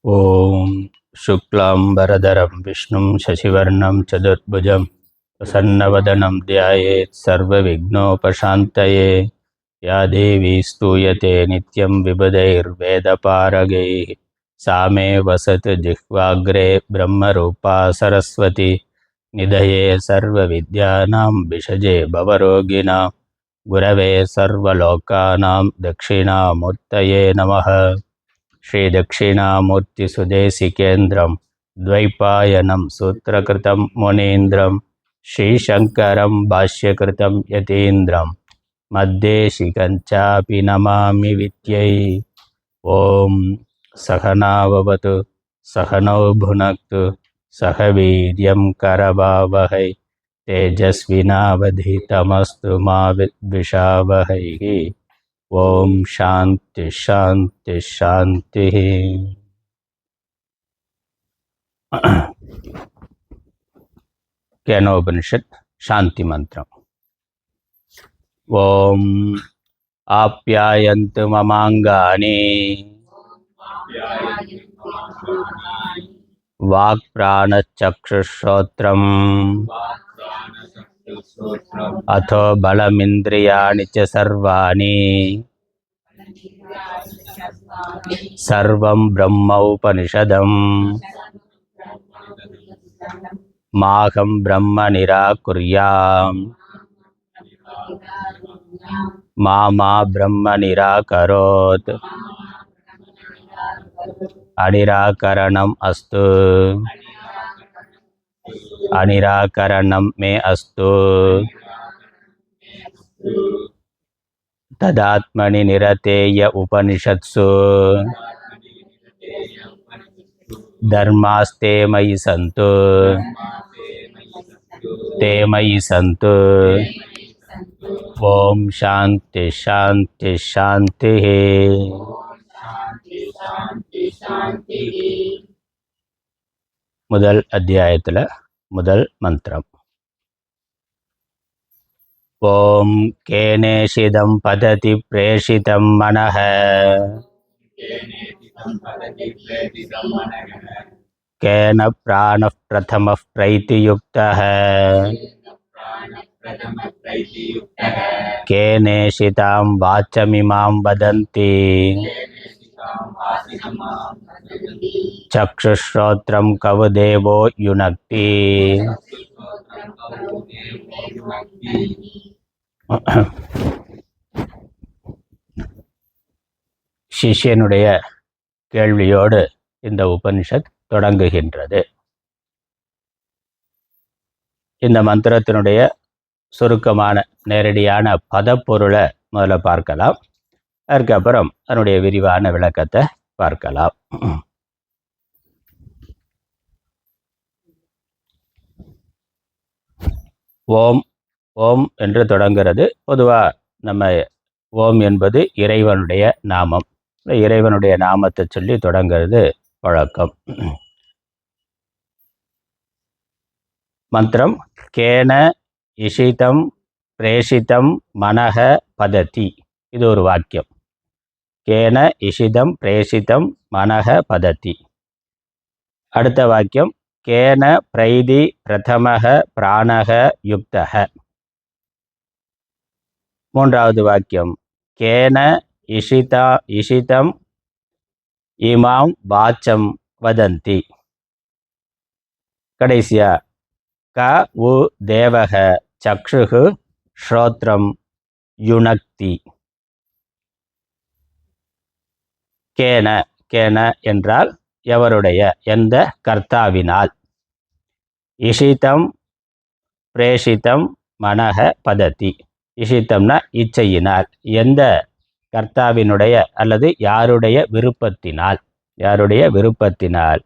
ஓம் சுக்லாம் வரதரம் விஷ்ணும் சசிவர்ணம் சதுர்புஜம் பிரசன்னவதனம் தியாயேத் சர்வ விக்னோபசாந்தயே யா தேவி ஸ்தூயதே நித்யம் விபுதைர்வேதபாரகைः सा मे वसतु जिह्वाग्रे ब्रह्मरूपा सरस्वती निधये सर्वविद्यानां विषजे भवरोगिणां गुरवे सर्वलोकानां दक्षिणामूर्तये नमः. श्री दक्षिणामूर्तिसुदेशिकेन्द्रं द्वैपायनं सूत्रकृतं मुनीन्द्रं श्रीशङ्करं भाष्यकृतं यतीन्द्रं मद्देशिकञ्चापि नमामि विद्यै। ॐ सहनाववतु सहनौ भुनक्तु सह वीर्यं करवावहै तेजस्विनावधीतमस्तु मा विद्विषावहैः। ओम शांति शांति शांति। केनोपनिषद शांति मंत्र। ओम आप्यायन्तु ममांगानि वाक् प्राणचक्षुश्रोत्रम् अथो बलमिन्द्रियाणि च सर्वाणि सर्वं ब्रह्मोपनिषदम् माहं ब्रह्म निराकुर्याम् मा ब्रह्म निराकरोत् अनिराकरणम् अस्तु अनिराकरणं मे अस्तु तदात्मनि निरतेय उपनिषत्सु धर्मास्ते मयि सन्तु ते मयि सन्तु। ओम शांति शांति शांति। முதல் அத்தியாயத்தில் முதல் மந்திரம். ஓம் கேனேஷிதம் பததி பிரேஷிதம் மனஹ கேன பிராணः பிரதமः ப்ரைதியுக்தः கேனேஷிதாம் வாச்சமிமாம் வதந்தி சக்ஷுஸ்ரோத்ரம் கவுதேவோ யுனக்தி. சிஷ்யனுடைய கேள்வியோடு இந்த உபனிஷத் தொடங்குகின்றது. இந்த மந்திரத்தினுடைய சுருக்கமான நேரடியான பதப்பொருளை முதல்ல பார்க்கலாம். அதுக்கப்புறம் அதனுடைய விரிவான விளக்கத்தை பார்க்கலாம். ஓம் ஓம் என்று தொடங்குகிறது. பொதுவாக நம்ம ஓம் என்பது இறைவனுடைய நாமம். இறைவனுடைய நாமத்தை சொல்லி தொடங்கிறது வழக்கம். மந்திரம் கேன இஷிதம் பிரேஷிதம் மனஹ பததி. இது ஒரு வாக்கியம். கேன இஷிதம் பிரேஷிதம் மனஹ பததி. அடுத்த வாக்கியம் கேன பிரைதி பிரதமஹ பிராணஹ யுக்தஹ. மூன்றாவது வாக்கியம் கேன இஷிதம் இமாம் வாச்சம் வதந்தி. கடைசியா க உ தேவக சக்ஷுகு ஸ்ரோத்ரம் யுனக்தி. கேன கேன என்றால் எவருடைய, எந்த கர்த்தாவினால். இஷிதம் பிரேஷிதம் மனஹ பததி. இஷித்தம்னா இச்சையினால், எந்த கர்த்தாவினுடைய அல்லது யாருடைய விருப்பத்தினால், யாருடைய விருப்பத்தினால்.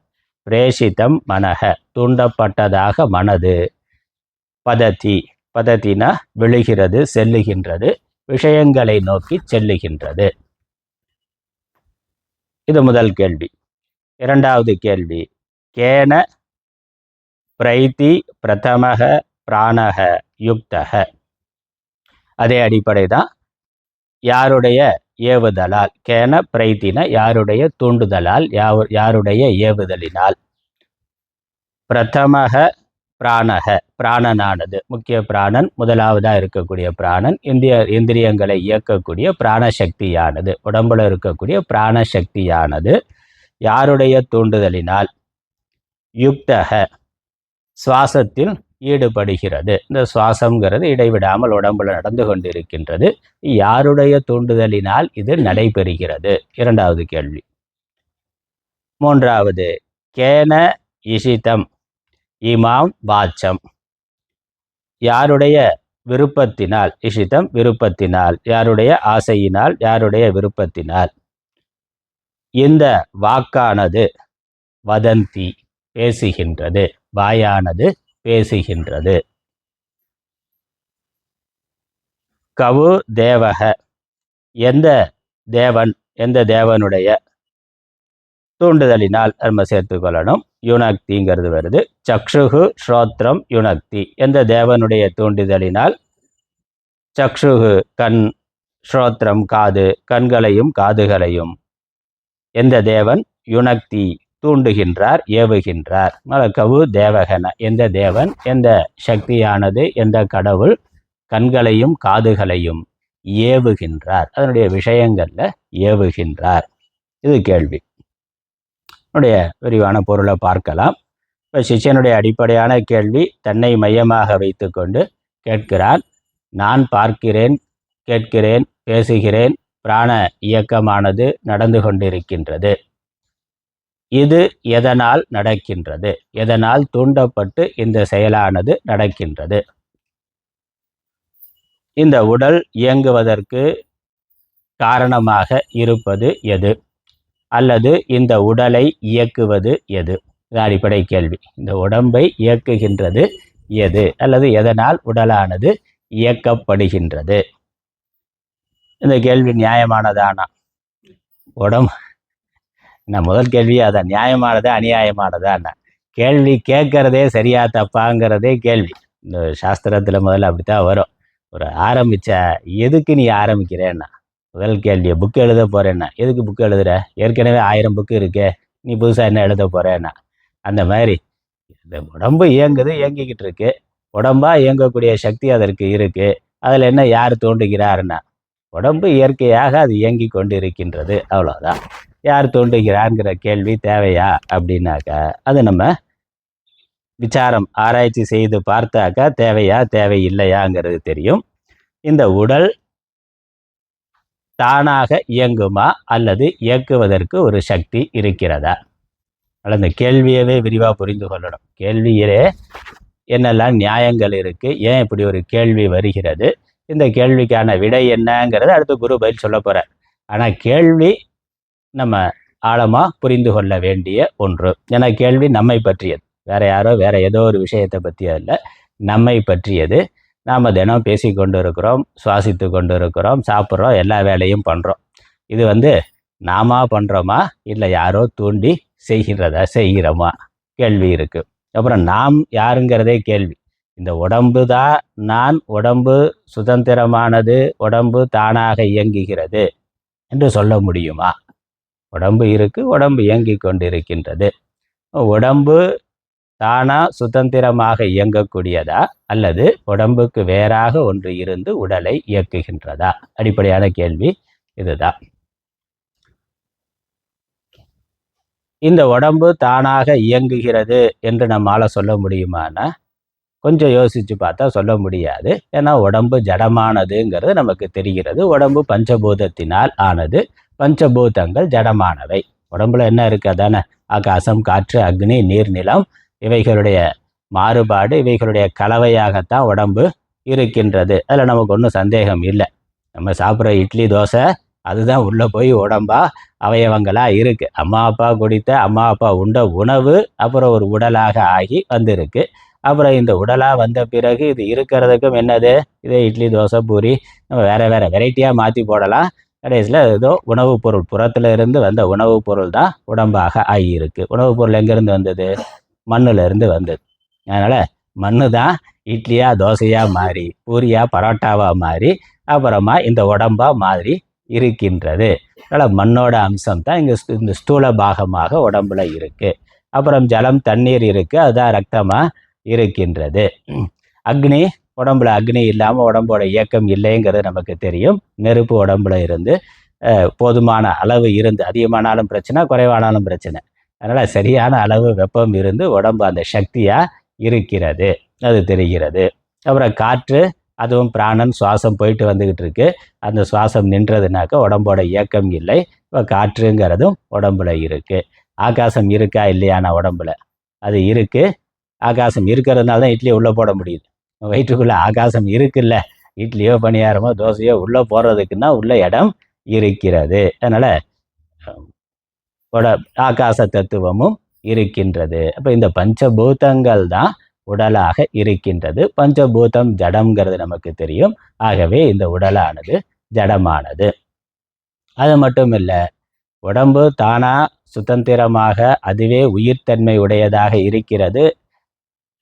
பிரேஷிதம் மனஹ தூண்டப்பட்டதாக மனது. பததி பதத்தினா விழுகிறது, செல்லுகின்றது, விஷயங்களை நோக்கி செல்லுகின்றது. இது முதல் கேள்வி. இரண்டாவது கேள்வி கேன பிரைதி பிரதமக பிராணக யுக்தக. அதே அடிப்படை தான். யாருடைய ஏவுதலால். கேன பிரைத்தின யாருடைய தூண்டுதலால், யாருடைய ஏவுதலினால். பிரதமக பிராணக பிராணனானது, முக்கிய பிராணன், முதலாவதாக இருக்கக்கூடிய பிராணன், இந்திரியங்களை இயக்கக்கூடிய பிராணசக்தியானது, உடம்புல இருக்கக்கூடிய பிராணசக்தியானது யாருடைய தூண்டுதலினால். யுக்தக சுவாசத்தில் ஈடுபடுகிறது. இந்த சுவாசம்ங்கிறது இடைவிடாமல் உடம்புல நடந்து கொண்டிருக்கின்றது. யாருடைய தூண்டுதலினால் இது நடைபெறுகிறது? இரண்டாவது கேள்வி. மூன்றாவது, கேன இஷிதம் இமாம் வாச்சம். யாருடைய விருப்பத்தினால், இஷிதம் விருப்பத்தினால், யாருடைய ஆசையினால், யாருடைய விருப்பத்தினால் இந்த வாக்கானது வதந்தி பேசுகின்றது, வாயானது பேசுகின்றது. கவு தேவக எந்த தேவன், எந்த தேவனுடைய தூண்டுதலினால் நம்ம சேர்த்துக்கொள்ளணும். யுனக்திங்கிறது வருது. சக்ஷுகு ஸ்ரோத்ரம் யுனக்தி, எந்த தேவனுடைய தூண்டுதலினால். சக்ஷுகு கண், ஸ்ரோத்ரம் காது, கண்களையும் காதுகளையும் எந்த தேவன் யுனக்தி தூண்டுகின்றார், ஏவுகின்றார். கவு தேவகன எந்த தேவன், எந்த சக்தியானது, எந்த கடவுள் கண்களையும் காதுகளையும் ஏவுகின்றார், அதனுடைய விஷயங்கள்ல ஏவுகின்றார். இது கேள்வி. என்னுடைய விரிவான பொருளை பார்க்கலாம். இப்போ சிஷ்யனுடைய அடிப்படையான கேள்வி தன்னை மையமாக வைத்துக்கொண்டு கேட்கிறான். நான் பார்க்கிறேன், கேட்கிறேன், பேசுகிறேன், பிராண இயக்கமானது நடந்து கொண்டிருக்கின்றது. இது எதனால் நடக்கின்றது? எதனால் தூண்டப்பட்டு இந்த செயலானது நடக்கின்றது? இந்த உடல் இயங்குவதற்கு காரணமாக இருப்பது எது? அல்லது இந்த உடலை இயக்குவது எது? இது அடிப்படை கேள்வி. இந்த உடம்பை இயக்குகின்றது எது? அல்லது எதனால் உடலானது இயக்கப்படுகின்றது? இந்த கேள்வி நியாயமானதானா? நான் முதல் கேள்வி அதான், நியாயமானதா அநியாயமானதான்னா. கேள்வி கேட்கறதே சரியா தப்பாங்கிறதே கேள்வி. இந்த சாஸ்திரத்தில் முதல்ல அப்படித்தான் வரும். ஒரு ஆரம்பித்தா எதுக்கு நீ ஆரம்பிக்கிறேன்னா, முதல் கேள்வியை புக்கு எழுத போகிறேன்னா, எதுக்கு புக்கு எழுதுகிற? ஏற்கனவே 1000 புக்கு இருக்கே, நீ புதுசாக என்ன எழுத போகிறேன்னா. அந்த மாதிரி இந்த உடம்பு இயங்குது, இயங்கிக்கிட்டு இருக்கு. உடம்பாக இயங்கக்கூடிய சக்தி அதற்கு இருக்குது. அதில் என்ன யார் தோன்றுகிறாருன்னா, உடம்பு இயற்கையாக அது இயங்கி கொண்டு இருக்கின்றது, அவ்வளோதான். யார் தோன்றுகிறாங்கிற கேள்வி தேவையா அப்படின்னாக்கா, அது நம்ம விசாரம் ஆராய்ச்சி செய்து பார்த்தாக்கா தேவையா தேவையில்லையாங்கிறது தெரியும். இந்த உடல் தானாக இயங்குமா அல்லது இயக்குவதற்கு ஒரு சக்தி இருக்கிறதா? அதனால் இந்த கேள்வியவே விரிவாக புரிந்து கொள்ளணும். கேள்வியிலே என்னெல்லாம் நியாயங்கள் இருக்குது, ஏன் இப்படி ஒரு கேள்வி வருகிறது, இந்த கேள்விக்கான விடை என்னங்கிறத அடுத்து குரு பதில் சொல்ல போகிறார். ஆனால் கேள்வி நம்ம ஆழமாக புரிந்து கொள்ள வேண்டிய ஒன்று. ஏன்னா கேள்வி நம்மை பற்றியது, வேற யாரோ வேற ஏதோ ஒரு விஷயத்தை பற்றியது இல்லை, நம்மை பற்றியது. நாம் தினம் பேசி கொண்டு இருக்கிறோம், சுவாசித்து கொண்டு இருக்கிறோம், சாப்பிட்றோம், எல்லா வேலையும் பண்ணுறோம். இது நாம பண்ணுறோமா இல்லை யாரோ தூண்டி செய்கிறோமா கேள்வி இருக்குது. அப்புறம் நாம் யாருங்கிறதே கேள்வி. இந்த உடம்பு தான் நான், உடம்பு சுதந்திரமானது, உடம்பு தானாக இயங்குகிறது என்று சொல்ல முடியுமா? உடம்பு இருக்குது, உடம்பு இயங்கி கொண்டு இருக்கின்றது. உடம்பு தானா சுதந்திரமாக இயங்கக்கூடியதா அல்லது உடம்புக்கு வேறாக ஒன்று இருந்து உடலை இயக்குகின்றதா? அடிப்படையான கேள்வி இதுதான். இந்த உடம்பு தானாக இயங்குகிறது என்று நம்மால் சொல்ல முடியுமானா கொஞ்சம் யோசித்து பார்த்தா சொல்ல முடியாது. ஏன்னா உடம்பு ஜடமானதுங்கிறது நமக்கு தெரிகிறது. உடம்பு பஞ்சபூதத்தினால் ஆனது. பஞ்சபூதங்கள் ஜடமானவை. உடம்புல என்ன இருக்குது? அதானே ஆகாசம், காற்று, அக்னி, நீர், நிலம். இவைகளுடைய மாறுபாடு, இவைகளுடைய கலவையாகத்தான் உடம்பு இருக்கின்றது. அதில் நமக்கு ஒன்றும் சந்தேகம் இல்லை. நம்ம சாப்பிட்ற இட்லி, தோசை அதுதான் உள்ளே போய் உடம்பா அவயவங்களாக இருக்குது. அம்மா அப்பா குடித்த, அம்மா அப்பா உண்ட உணவு அப்புறம் ஒரு உடலாக ஆகி வந்திருக்கு. அப்புறம் இந்த உடலாக வந்த பிறகு இது இருக்கிறதுக்கும் என்னது? இதே இட்லி, தோசை, பூரி நம்ம வேறு வேறு வெரைட்டியாக மாற்றி போடலாம். கடைசியில் ஏதோ உணவுப் பொருள், புறத்தில் இருந்து வந்த உணவுப் பொருள் தான் உடம்பாக ஆகியிருக்கு. உணவுப் பொருள் எங்கேருந்து வந்தது? மண்ணில் இருந்து வந்தது. அதனால் மண்ணு தான் இட்லியாக, தோசையாக மாறி, பூரியாக, பரோட்டாவாக மாறி, அப்புறமா இந்த உடம்பாக மாறி இருக்கின்றது. அதனால் மண்ணோட அம்சம் தான் இங்கே இந்த ஸ்தூல பாகமாக உடம்புல இருக்குது. அப்புறம் ஜலம், தண்ணீர் இருக்குது, அதுதான் ரத்தமாக இருக்கின்றது. அக்னி, உடம்புல அக்னி இல்லாமல் உடம்போட இயக்கம் இல்லைங்கிறது நமக்கு தெரியும். நெருப்பு உடம்புல இருந்து போதுமான அளவு இருந்து, அதிகமானாலும் பிரச்சனை, குறைவானாலும் பிரச்சனை. அதனால் சரியான அளவு வெப்பம் இருந்து உடம்பு அந்த சக்தியாக இருக்கிறது, அது தெரிகிறது. அப்புறம் காற்று, அதுவும் பிராணன், சுவாசம் போயிட்டு வந்துக்கிட்டு இருக்கு. அந்த சுவாசம் நின்றதுனாக்கா உடம்போட இயக்கம் இல்லை. இப்போ காற்றுங்கிறதும் உடம்புல இருக்குது. ஆகாசம் இருக்கா இல்லையானா உடம்புல? அது இருக்குது. ஆகாசம் இருக்கிறதுனால தான் இட்லியை உள்ளே போட முடியுது. வயிற்றுக்குள்ளே ஆகாசம் இருக்குல்ல, இட்லியோ பணியாரமோ தோசையோ உள்ளே போடுறதுக்குன்னா உள்ள இடம் இருக்கிறது. அதனால் ஆகாச தத்துவமும் இருக்கின்றது. அப்போ இந்த பஞ்சபூதங்கள் தான் உடலாக இருக்கின்றது. பஞ்சபூதம் ஜடம்ங்கிறது நமக்கு தெரியும். ஆகவே இந்த உடலானது ஜடமானது. அது மட்டும் இல்லை, உடம்பு தானா சுதந்திரமாக அதுவே உயிர்த்தன்மை உடையதாக இருக்கிறது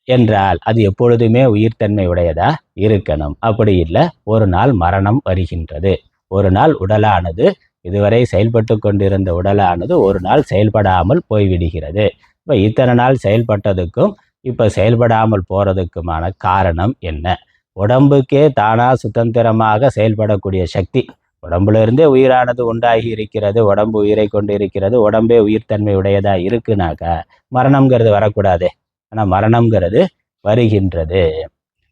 என்றால் அது எப்பொழுதுமே உயிர்த்தன்மை உடையதாக இருக்கணும். அப்படி இல்லை, ஒரு நாள் மரணம் வருகின்றது. ஒரு நாள் உடலானது, இதுவரை செயல்பட்டு கொண்டிருந்த உடலானது ஒரு நாள் செயல்படாமல் போய்விடுகிறது. இப்போ இத்தனை நாள் செயல்பட்டதுக்கும் இப்போ செயல்படாமல் போகிறதுக்குமான காரணம் என்ன? உடம்புக்கே தானாக சுதந்திரமாக செயல்படக்கூடிய சக்தி, உடம்புல இருந்தே உயிரானது உண்டாகி இருக்கிறது, உடம்பு உயிரை கொண்டு இருக்கிறது, உடம்பே உயிர்த்தன்மை உடையதாக இருக்குனாக்கா மரணம்ங்கிறது வரக்கூடாது. ஆனால் மரணம்ங்கிறது வருகின்றது.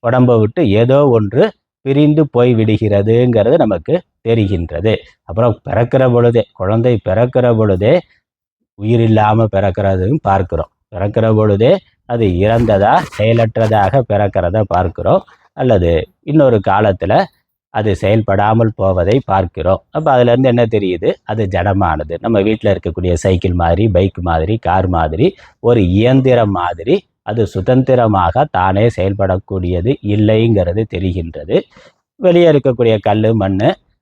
உடம்பை விட்டு ஏதோ ஒன்று பிரிந்து போய் விடுகிறதுங்கிறது நமக்கு தெரிகின்றது. அப்புறம் பிறக்கிற பொழுதே, குழந்தை பிறக்கிற பொழுதே உயிர் இல்லாமல் பிறக்கிறதையும் பார்க்கிறோம். பிறக்கிற பொழுதே அது இறந்ததா, செயலற்றதாக பிறக்கிறத பார்க்கிறோம். அல்லது இன்னொரு காலத்தில் அது செயல்படாமல் போவதை பார்க்கிறோம். அப்போ அதுலேருந்து என்ன தெரியுது? அது ஜடமானது. நம்ம வீட்டில் இருக்கக்கூடிய சைக்கிள் மாதிரி, பைக் மாதிரி, கார் மாதிரி, ஒரு இயந்திரம் மாதிரி அது சுதந்திரமாக தானே செயல்படக்கூடியது இல்லைங்கிறது தெரிகின்றது. வெளியே இருக்கக்கூடிய கல், மண்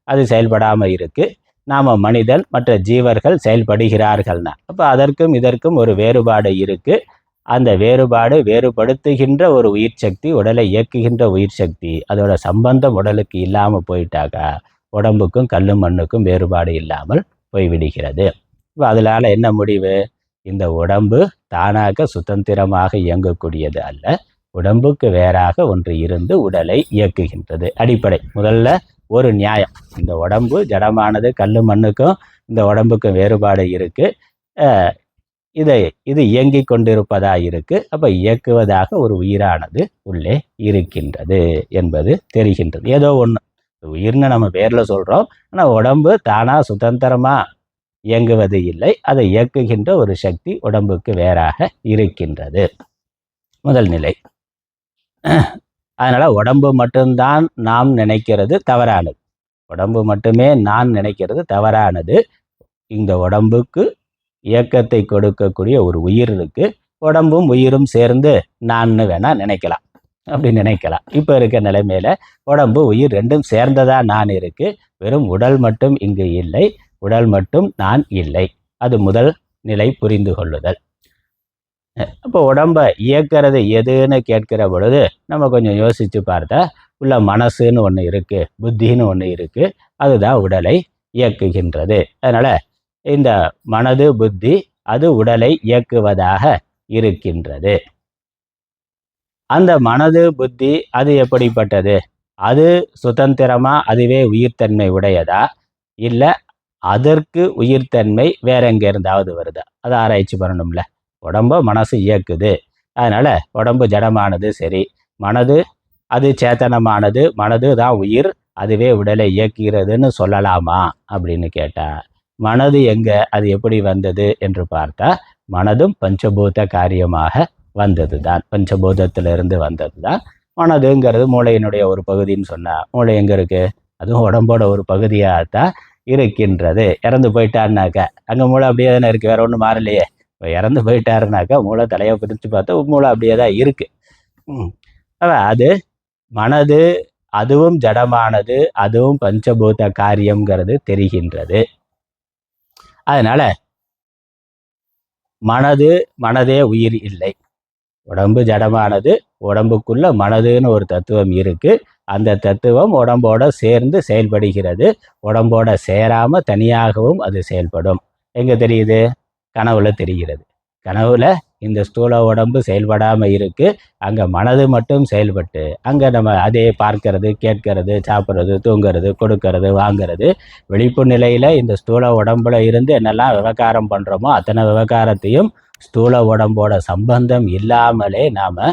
அது செயல்படாமல் இருக்குது. நாம் மனிதன், மற்ற ஜீவர்கள் செயல்படுகிறார்கள்னா அப்போ அதற்கும் இதற்கும் ஒரு வேறுபாடு இருக்குது. அந்த வேறுபாடு வேறுபடுத்துகின்ற ஒரு உயிர் சக்தி, உடலை இயக்குகின்ற உயிர் சக்தி, அதோட சம்பந்தம் உடலுக்கு இல்லாமல் போயிட்டாக்கா உடம்புக்கும் கல் மண்ணுக்கும் வேறுபாடு இல்லாமல் போய்விடுகிறது. இப்போ அதனால் என்ன முடிவு? இந்த உடம்பு தானாக சுதந்திரமாக இயங்கக்கூடியது அல்ல, உடம்புக்கு வேறாக ஒன்று இருந்து உடலை இயக்குகின்றது. அடிப்படை முதல்ல ஒரு நியாயம். இந்த உடம்பு ஜடமானது, கல் மண்ணுக்கும் இந்த உடம்புக்கும் வேறுபாடு இருக்குது. இது இயங்கி கொண்டிருப்பதாக இருக்குது. அப்போ இயக்குவதாக ஒரு உயிரானது உள்ளே இருக்கின்றது என்பது தெரிகின்றது. ஏதோ ஒன்று உயிர்னு நம்ம பேரில் சொல்கிறோம், ஆனால் உடம்பு தானாக சுதந்திரமாக இயங்குவது இல்லை, அதை இயக்குகின்ற ஒரு சக்தி உடம்புக்கு வேறாக இருக்கின்றது. முதல் நிலை. அதனால் உடம்பு மட்டும்தான் நாம் நினைக்கிறது தவறானது. உடம்பு மட்டுமே நான் நினைக்கிறது தவறானது. இந்த உடம்புக்கு இயக்கத்தை கொடுக்கக்கூடிய ஒரு உயிர் இருக்குது. உடம்பும் உயிரும் சேர்ந்து நான்னு வேணால் நினைக்கலாம், அப்படி நினைக்கலாம். இப்போ இருக்க நிலைமையில் உடம்பு உயிர் ரெண்டும் சேர்ந்ததா நான் இருக்குது. வெறும் உடல் மட்டும் இங்கு இல்லை, உடல் மட்டும் நான் இல்லை. அது முதல் நிலை புரிந்து கொள்ளுதல். அப்போ உடம்பை இயக்கிறது எதுன்னு கேட்கிற பொழுது நம்ம கொஞ்சம் யோசித்து பார்த்தா உள்ள மனசுன்னு ஒன்று இருக்குது, புத்தின்னு ஒன்று இருக்குது, அதுதான் உடலை இயக்குகின்றது. அதனால் இந்த மனது, புத்தி அது உடலை இயக்குவதாக இருக்கின்றது. அந்த மனது, புத்தி அது எப்படிப்பட்டது? அது சுதந்திரமாக அதுவே உயிர்த்தன்மை உடையதா, இல்லை அதற்கு உயிர்த்தன்மை வேற எங்கே இருந்தாவது வருதா? அதை ஆராய்ச்சி பண்ணணும்ல. உடம்பை மனசு இயக்குது, அதனால் உடம்பு ஜடமானது. சரி, மனது அது சேத்தனமானது, மனது தான் உயிர், அதுவே உடலை இயக்குகிறதுன்னு சொல்லலாமா அப்படின்னு கேட்டால், மனது எங்கே, அது எப்படி வந்தது என்று பார்த்தா மனதும் பஞ்சபூத காரியமாக வந்தது தான், பஞ்சபூதத்திலிருந்து வந்தது தான். மனதுங்கிறது மூளையினுடைய ஒரு பகுதின்னு சொன்னால், மூளை எங்கே இருக்குது? அதுவும் உடம்போட ஒரு பகுதியாக தான் இருக்கின்றது. இறந்து போயிட்டாருனாக்கா அங்கே மூளை அப்படியே தானே இருக்குது, வேற ஒன்றும் மாறலையே. இப்போ இறந்து போயிட்டாருனாக்கா மூளை தலையை பிரித்து பார்த்தா மூளை அப்படியே தான் இருக்குது. அது மனது அதுவும் ஜடமானது, அதுவும் பஞ்சபூத காரியம்ங்கிறது தெரிகின்றது. அதனால மனதே உயிர் இல்லை. உடம்பு ஜடமானது, உடம்புக்குள்ள மனதுன்னு ஒரு தத்துவம் இருக்கு. அந்த தத்துவம் உடம்போட சேர்ந்து செயல்படுகிறது. உடம்போட சேராம தனியாகவும் அது செயல்படும். எங்க தெரியுது? கனவுல தெரிகிறது. கனவுல இந்த ஸ்தூல உடம்பு செயல்படாம இருக்கு. அங்க மனது மட்டும் செயல்பட்டு, அங்க நம்ம அதே பார்க்கிறது, கேட்கிறது, சாப்பிட்றது, தூங்குறது, கொடுக்கறது, வாங்கிறது. விழிப்பு நிலையில இந்த ஸ்தூல உடம்புல இருந்து என்னெல்லாம் விவகாரம் பண்றோமோ அத்தனை விவகாரத்தையும் ஸ்தூல உடம்போட சம்பந்தம் இல்லாமலே நாம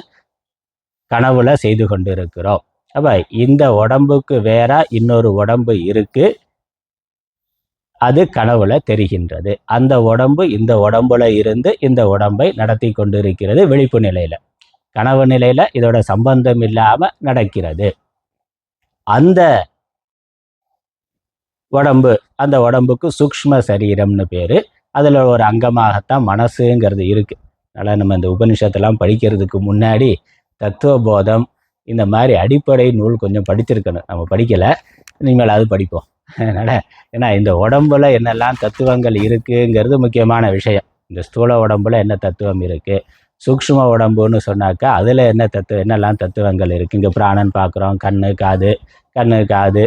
கனவுல செய்து கொண்டிருக்கிறோம். அப்ப இந்த உடம்புக்கு வேற இன்னொரு உடம்பு இருக்கு. அது கனவுல தெரிகின்றது. அந்த உடம்பு இந்த உடம்புல இருந்து இந்த உடம்பை நடத்தி கொண்டிருக்கிறது விழிப்பு நிலையில. கனவு நிலையில இதோட சம்பந்தம் இல்லாம நடக்கிறது. அந்த உடம்பு, அந்த உடம்புக்கு சூக்ஷ்ம சரீரம்னு பேரு. அதுல ஒரு அங்கமாகத்தான் மனசுங்கிறது இருக்கு. அதனால நம்ம இந்த உபனிஷத்தெல்லாம் படிக்கிறதுக்கு முன்னாடி தத்துவ போதம் இந்த மாதிரி அடிப்படை நூல் கொஞ்சம் படிச்சிருக்கணும். நம்ம படிக்கல, இனிமேல் அது படிப்போம். அதனால ஏன்னா இந்த உடம்புல என்னெல்லாம் தத்துவங்கள் இருக்குங்கிறது முக்கியமான விஷயம். இந்த ஸ்தூல உடம்புல என்ன தத்துவம் இருக்கு, சூக்ஷ்ம உடம்புன்னு சொன்னாக்கா அதுல என்னெல்லாம் தத்துவங்கள் இருக்கு. இங்க பிராணன் பார்க்குறோம், கண்ணு காது,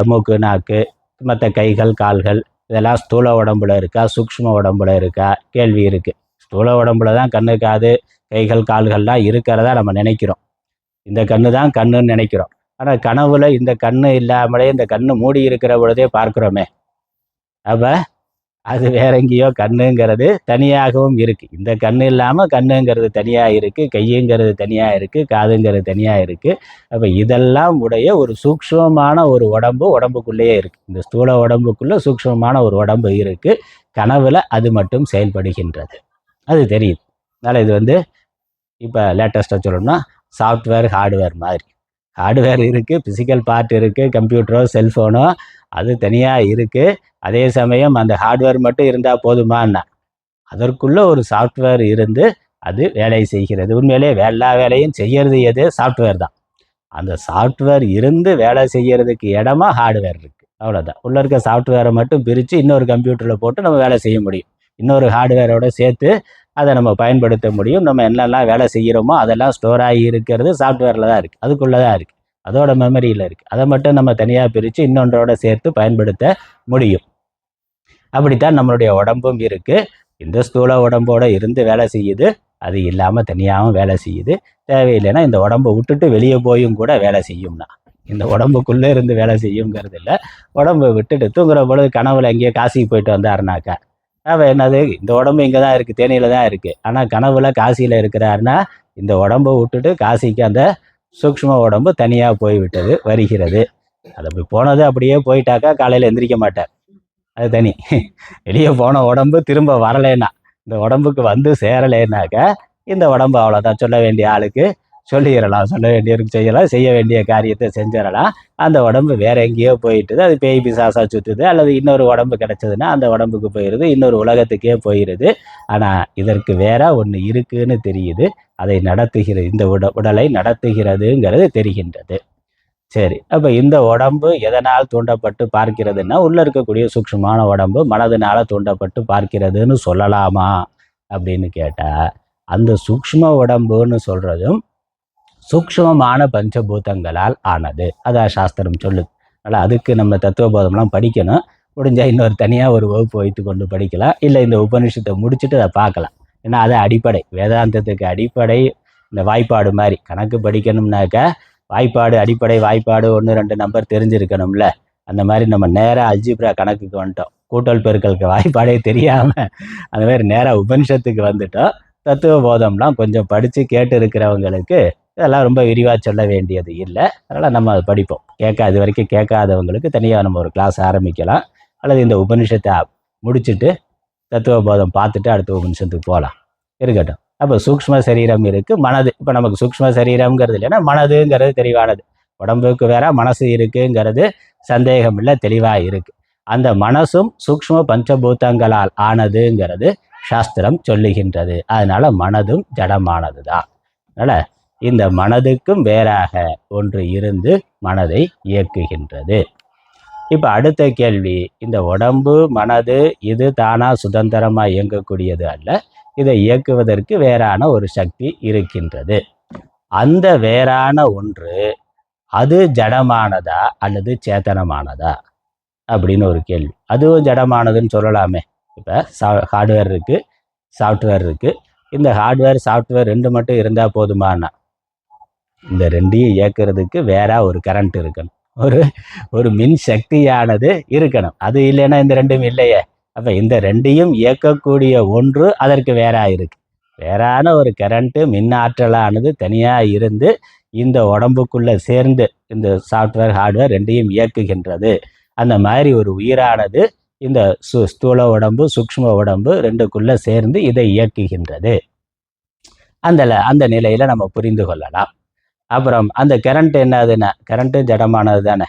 மூக்கு, நாக்கு, மற்ற கைகள், கால்கள், இதெல்லாம் ஸ்தூல உடம்புல இருக்கா, சூக்ஷ்ம உடம்புல இருக்கா கேள்வி இருக்கு. ஸ்தூல உடம்புல தான் கண்ணு, காது, கைகள், கால்கள்லாம் இருக்கிறதா நம்ம நினைக்கிறோம். இந்த கண்ணு தான் கண்ணுன்னு நினைக்கிறோம். ஆனால் கனவுல இந்த கண்ணு இல்லாமலே இந்த கண்ணு மூடி இருக்கிற பொழுதே பார்க்குறோமே. அப்போ அது வேற எங்கேயோ கண்ணுங்கிறது தனியாகவும் இருக்கு. இந்த கண்ணு இல்லாமல் கண்ணுங்கிறது தனியாக இருக்கு, கையுங்கிறது தனியாக இருக்கு, காதுங்கிறது தனியாக இருக்கு. அப்போ இதெல்லாம் உடைய ஒரு சூக்ஷ்மமான ஒரு உடம்புக்குள்ளேயே இருக்கு. இந்த ஸ்தூல உடம்புக்குள்ள சூக்ஷ்மமான ஒரு உடம்பு இருக்கு. கனவுல அது மட்டும் செயல்படுகின்றது. அது தெரியுது. அதனால் இது இப்போ லேட்டஸ்ட்டாக சொல்லணும்னா சாஃப்ட்வேர் ஹார்ட்வேர் மாதிரி. ஹார்ட்வேர் இருக்குது, ஃபிசிக்கல் பார்ட் இருக்குது, கம்ப்யூட்டரோ செல்ஃபோனோ அது தனியாக இருக்குது. அதே சமயம் அந்த ஹார்ட்வேர் மட்டும் இருந்தால் போதுமான்னா அதற்குள்ளே ஒரு சாஃப்ட்வேர் இருந்து அது வேலை செய்கிறது. உண்மையிலே எல்லா வேலையும் செய்கிறது எது? சாஃப்ட்வேர் தான். அந்த சாஃப்ட்வேர் இருந்து வேலை செய்கிறதுக்கு இடமா ஹார்ட்வேர் இருக்குது. அவ்வளோதான். உள்ளே இருக்க சாஃப்ட்வேரை மட்டும் பிரித்து இன்னொரு கம்ப்யூட்டரில் போட்டு நம்ம வேலை செய்ய முடியும். இன்னொரு ஹார்ட்வேரோட சேர்த்து அதை நம்ம பயன்படுத்த முடியும். நம்ம என்னெல்லாம் வேலை செய்கிறோமோ அதெல்லாம் ஸ்டோர் ஆகி இருக்கிறது சாஃப்ட்வேரில் தான் இருக்குது, அதுக்குள்ளே தான் இருக்குது, அதோட மெமரியில் இருக்குது. அதை மட்டும் நம்ம தனியாக பிரித்து இன்னொன்றோட சேர்த்து பயன்படுத்த முடியும். அப்படித்தான் நம்மளுடைய உடம்பும் இருக்குது. இந்த ஸ்தூல உடம்போட இருந்து வேலை செய்யுது, அது இல்லாமல் தனியாகவும் வேலை செய்யுது. தேவையில்லைன்னா இந்த உடம்பை விட்டுட்டு வெளியே போயும் கூட வேலை செய்யும்னா, இந்த உடம்புக்குள்ளே இருந்து வேலை செய்யுங்கிறது இல்லை. உடம்பை விட்டுட்டு தூங்குற பொழுது கனவுல எங்கேயோ காசிக்கு போயிட்டு வந்தாருனாக்கா அவன் என்னது, இந்த உடம்பு இங்கே தான் இருக்குது, தேனியில் தான் இருக்குது. ஆனால் கனவுல காசியில் இருக்கிறாருன்னா இந்த உடம்பை விட்டுட்டு காசிக்கு அந்த சூக்ஷ்ம உடம்பு தனியாக போய்விட்டது வருகிறது. அது அப்படி போனது அப்படியே போயிட்டாக்கா காலையில் எந்திரிக்க மாட்டார், அது தனி. வெளியே போன உடம்பு திரும்ப வரலைன்னா, இந்த உடம்புக்கு சேரலைன்னாக்கா இந்த உடம்பு அவ்வளோதான். சொல்ல வேண்டிய ஆளுக்கு சொல்லிடலாம், சொல்ல வேண்டியவருக்கு செய்யலாம், செய்ய வேண்டிய காரியத்தை செஞ்சிடலாம். அந்த உடம்பு வேற எங்கேயோ போயிட்டுது, அது பேய் பிசாசா சுற்றுது, அல்லது இன்னொரு உடம்பு கிடைச்சதுன்னா அந்த உடம்புக்கு போயிடுது, இன்னொரு உலகத்துக்கே போயிடுது. ஆனால் இதற்கு வேற ஒன்று இருக்குன்னு தெரியுது, அதை நடத்துகிறது, இந்த உடலை நடத்துகிறதுங்கிறது தெரிகின்றது. சரி, அப்போ இந்த உடம்பு எதனால் தூண்டப்பட்டு பார்க்கிறதுன்னா உள்ள இருக்கக்கூடிய சூக்ஷ்மமான உடம்பு மனதினால தூண்டப்பட்டு பார்க்கிறதுன்னு சொல்லலாமா அப்படின்னு கேட்டால், அந்த சூக்ஷ்ம உடம்புன்னு சொல்றதும் சூக்ஷ்மமான பஞ்சபூதங்களால் ஆனது, அதான் சாஸ்திரம் சொல்லுது. அதனால் அதுக்கு நம்ம தத்துவபோதம்லாம் படிக்கணும். முடிஞ்சால் இன்னொரு தனியாக ஒரு வகுப்பு வைத்து கொண்டு படிக்கலாம், இல்லை இந்த உபநிஷத்தை முடிச்சுட்டு அதை பார்க்கலாம். ஏன்னா அது அடிப்படை, வேதாந்தத்துக்கு அடிப்படை. இந்த வாய்ப்பாடு மாதிரி கணக்கு படிக்கணும்னாக்கா வாய்ப்பாடு, அடிப்படை வாய்ப்பாடு 1 2 நம்பர் தெரிஞ்சிருக்கணும்ல. அந்த மாதிரி நம்ம நேராக அல்ஜிப்ரா கணக்குக்கு வந்துட்டோம். கூட்டல் பெருக்கலுக்கு வாய்ப்பாடே தெரியாமல் அந்த மாதிரி நேராக உபனிஷத்துக்கு வந்துட்டோம். தத்துவ போதம்லாம் கொஞ்சம் படித்து கேட்டு இருக்கிறவங்களுக்கு இதெல்லாம் ரொம்ப விரிவாக சொல்ல வேண்டியது இல்லை. அதனால் நம்ம அதை படிப்போம். இது வரைக்கும் கேட்காதவங்களுக்கு தனியாக நம்ம ஒரு கிளாஸ் ஆரம்பிக்கலாம், அல்லது இந்த உபனிஷத்தை முடிச்சுட்டு தத்துவ போதம் பார்த்துட்டு அடுத்த உபனிஷத்துக்கு போகலாம். இருக்கட்டும். அப்போ சூக்ஷ்ம சரீரம் இருக்குது, மனது. இப்போ நமக்கு சூக்ஷ்ம சரீரம்ங்கிறது இல்லைன்னா மனதுங்கிறது தெளிவானது. உடம்புக்கு வேற மனசு இருக்குங்கிறது சந்தேகம் இல்லை, தெளிவாக இருக்குது. அந்த மனசும் சூக்ஷ்ம பஞ்சபூதங்களால் ஆனதுங்கிறது சாஸ்திரம் சொல்லுகின்றது. அதனால மனதும் ஜடமானது தான். அதனால் இந்த மனதுக்கும் வேறாக ஒன்று இருந்து மனதை இயக்குகின்றது. இப்போ அடுத்த கேள்வி, இந்த உடம்பு மனது இது தானா சுதந்திரமாக இயங்கக்கூடியது அல்ல. இதை இயக்குவதற்கு வேறான ஒரு சக்தி இருக்கின்றது. அந்த வேறான ஒன்று அது ஜடமானதா அல்லது சேத்தனமானதா அப்படின்னு ஒரு கேள்வி. அதுவும் ஜடமானதுன்னு சொல்லலாமே. இப்போ ஹார்ட்வேர் இருக்குது, சாஃப்ட்வேர் இருக்குது. இந்த ஹார்ட்வேர் சாஃப்ட்வேர் ரெண்டு மட்டும் இருந்தால் போதுமானா? இந்த ரெண்டையும் இயக்கிறதுக்கு வேற ஒரு கரண்ட் இருக்கணும், ஒரு ஒரு மின் சக்தியானது இருக்கணும். அது இல்லைன்னா இந்த ரெண்டும் இல்லையே. அப்போ இந்த ரெண்டையும் இயக்கக்கூடிய ஒன்று அதற்கு வேற இருக்கு. வேறான ஒரு கரண்ட்டு மின் ஆற்றலானது தனியாக இருந்து இந்த உடம்புக்குள்ளே சேர்ந்து இந்த சாஃப்ட்வேர் ஹார்ட்வேர் ரெண்டையும் இயக்குகின்றது. அந்த மாதிரி ஒரு உயிரானது இந்த ஸ்தூல உடம்பு சூக்ஷ்ம உடம்பு ரெண்டுக்குள்ளே சேர்ந்து இதை இயக்குகின்றது. அந்த நிலையில் நம்ம புரிந்து கொள்ளலாம். அப்புறம் அந்த கரண்ட் என்னதுன்னா, கரண்ட்டு ஜடமானது தானே.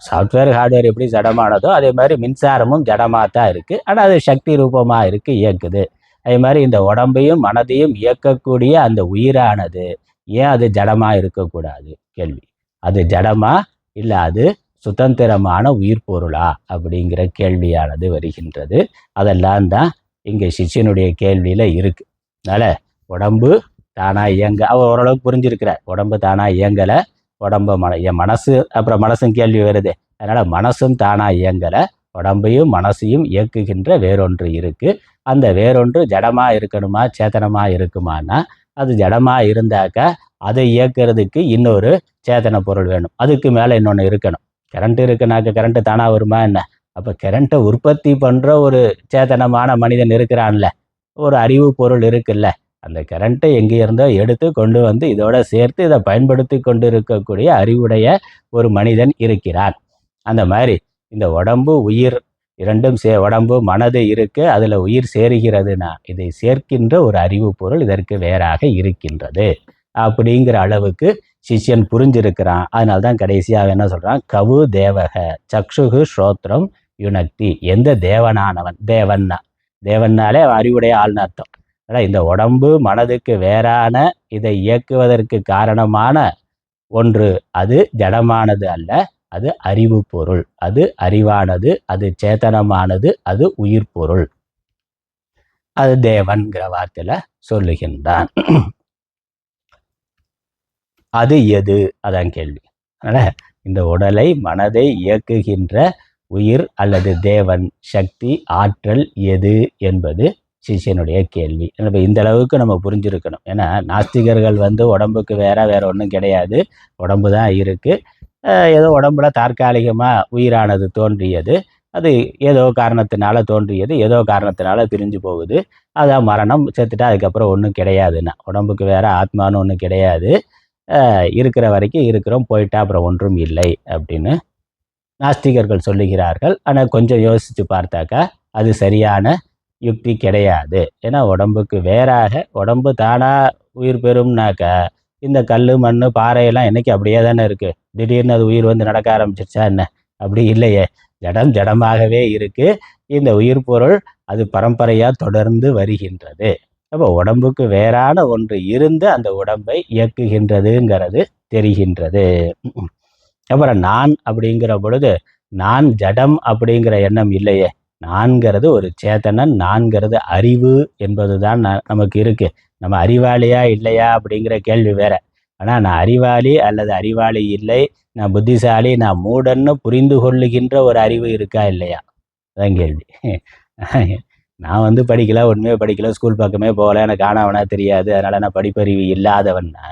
சாஃப்ட்வேர் ஹார்ட்வேர் எப்படி ஜடமானதோ அதே மாதிரி மின்சாரமும் ஜடமாக தான் இருக்குது. ஆனால் அது சக்தி ரூபமாக இருக்குது, இயக்குது. அதே மாதிரி இந்த உடம்பையும் மனதையும் இயக்கக்கூடிய அந்த உயிரானது ஏன் அது ஜடமாக இருக்கக்கூடாது? கேள்வி. அது ஜடமா இல்லை அது சுதந்திரமான உயிர் பொருளா அப்படிங்கிற கேள்வியானது வருகின்றது. அதெல்லாம் தான் இங்கே சிஷ்யனுடைய கேள்வியில் இருக்குது. அதனால் உடம்பு தானாக இயங்க அவள் ஓரளவுக்கு புரிஞ்சிருக்கிறார். உடம்பு தானாக இயங்கலை, உடம்பு என் மனசு, அப்புறம் மனசும் கேள்வி வருது. அதனால் மனசும் தானாக இயங்கலை, உடம்பையும் மனசையும் இயக்குகின்ற வேறொன்று இருக்குது. அந்த வேறொன்று ஜடமாக இருக்கணுமா சேத்தனமாக இருக்குமானா, அது ஜடமாக இருந்தாக்கா அதை இயக்கிறதுக்கு இன்னொரு சேத்தன பொருள் வேணும். அதுக்கு மேலே இன்னொன்று இருக்கணும். கரண்ட்டு இருக்குனாக்க கரண்ட்டு தானாக வருமா என்ன? அப்போ கரண்ட்டை உற்பத்தி பண்ணுற ஒரு சேத்தனமான மனிதன் இருக்கிறான்ல, ஒரு அறிவு பொருள் இருக்குல்ல, அந்த கரண்ட்டை எங்கே இருந்தோ எடுத்து கொண்டு வந்து இதோட சேர்த்து இதை பயன்படுத்தி கொண்டு இருக்கக்கூடிய அறிவுடைய ஒரு மனிதன் இருக்கிறான். அந்த மாதிரி இந்த உடம்பு உயிர் இரண்டும் உடம்பு மனது இருக்கு, அதில் உயிர் சேருகிறதுனா இதை சேர்க்கின்ற ஒரு அறிவு பொருள் இதற்கு வேறாக இருக்கின்றது அப்படிங்கிற அளவுக்கு சிஷ்யன் புரிஞ்சிருக்கிறான். அதனால்தான் கடைசியாக என்ன சொல்றான்? கவு தேவக சக்ஷுகு ஸ்ரோத்ரம் யுனக்தி. எந்த தேவனானவன், தேவன்னாலே அறிவுடைய ஆள்னு அர்த்தம். ஆனால் இந்த உடம்பு மனதுக்கு வேறான இதை இயக்குவதற்கு காரணமான ஒன்று அது ஜடமானது அல்ல, அது அறிவு பொருள், அது அறிவானது, அது சேத்தனமானது, அது உயிர் பொருள். அது தேவன்கிற வார்த்தையில சொல்லுகின்றான். அது எது? அதான் கேள்வி. அதனால் இந்த உடலை மனதை இயக்குகின்ற உயிர் அல்லது தேவன் சக்தி ஆற்றல் எது என்பது சிஷ்யனுடைய கேள்வி. இப்போ இந்த அளவுக்கு நம்ம புரிஞ்சிருக்கணும். ஏன்னா நாஸ்திகர்கள் உடம்புக்கு வேற ஒன்றும் கிடையாது, உடம்பு தான் இருக்குது, ஏதோ உடம்புல தற்காலிகமாக உயிரானது தோன்றியது, அது ஏதோ காரணத்தினால தோன்றியது, ஏதோ காரணத்தினால பிரிஞ்சு போகுது, அதான் மரணம், செத்துட்டா அதுக்கப்புறம் ஒன்றும் கிடையாதுன்னா. உடம்புக்கு வேற ஆத்மானு ஒன்றும் கிடையாது, இருக்கிற வரைக்கும் இருக்கிறோம், போயிட்டா அப்புறம் ஒன்றும் இல்லை அப்படின்னு நாஸ்திகர்கள் சொல்லுகிறார்கள். ஆனால் கொஞ்சம் யோசித்து பார்த்தாக்கா அது சரியான யுக்தி கிடையாது. ஏன்னா உடம்புக்கு வேறாக உடம்பு தானாக உயிர் பெறும்னாக்கா இந்த கல் மண் பாறையெல்லாம் என்னைக்கு அப்படியே தானே இருக்குது, திடீர்னு அது உயிர் நடக்க ஆரம்பிச்சிருச்சா என்ன? அப்படி இல்லையே, ஜடமாகவே இருக்குது. இந்த உயிர் பொருள் அது பரம்பரையாக தொடர்ந்து வருகின்றது. அப்போ உடம்புக்கு வேறான ஒன்று இருந்து அந்த உடம்பை இயக்குகின்றதுங்கிறது தெரிகின்றது. அப்புறம் நான் அப்படிங்கிற பொழுது நான் ஜடம் அப்படிங்கிற எண்ணம் இல்லையே. நான்கிறது ஒரு சேத்தனன், நான்கிறது அறிவு என்பது தான் நமக்கு இருக்கு. நம்ம அறிவாளியா இல்லையா அப்படிங்கிற கேள்வி வேற. ஆனால் நான் அறிவாளி அல்லது அறிவாளி இல்லை, நான் புத்திசாலி, நான் மூடன்னு புரிந்து கொள்ளுகின்ற ஒரு அறிவு இருக்கா இல்லையா? அதான் கேள்வி. நான் படிக்கல, உண்மையாக படிக்கல, ஸ்கூல் பக்கமே போகல, எனக்கு ஆனவனா தெரியாது, அதனால் நான் படிப்பறிவு இல்லாதவன்னா,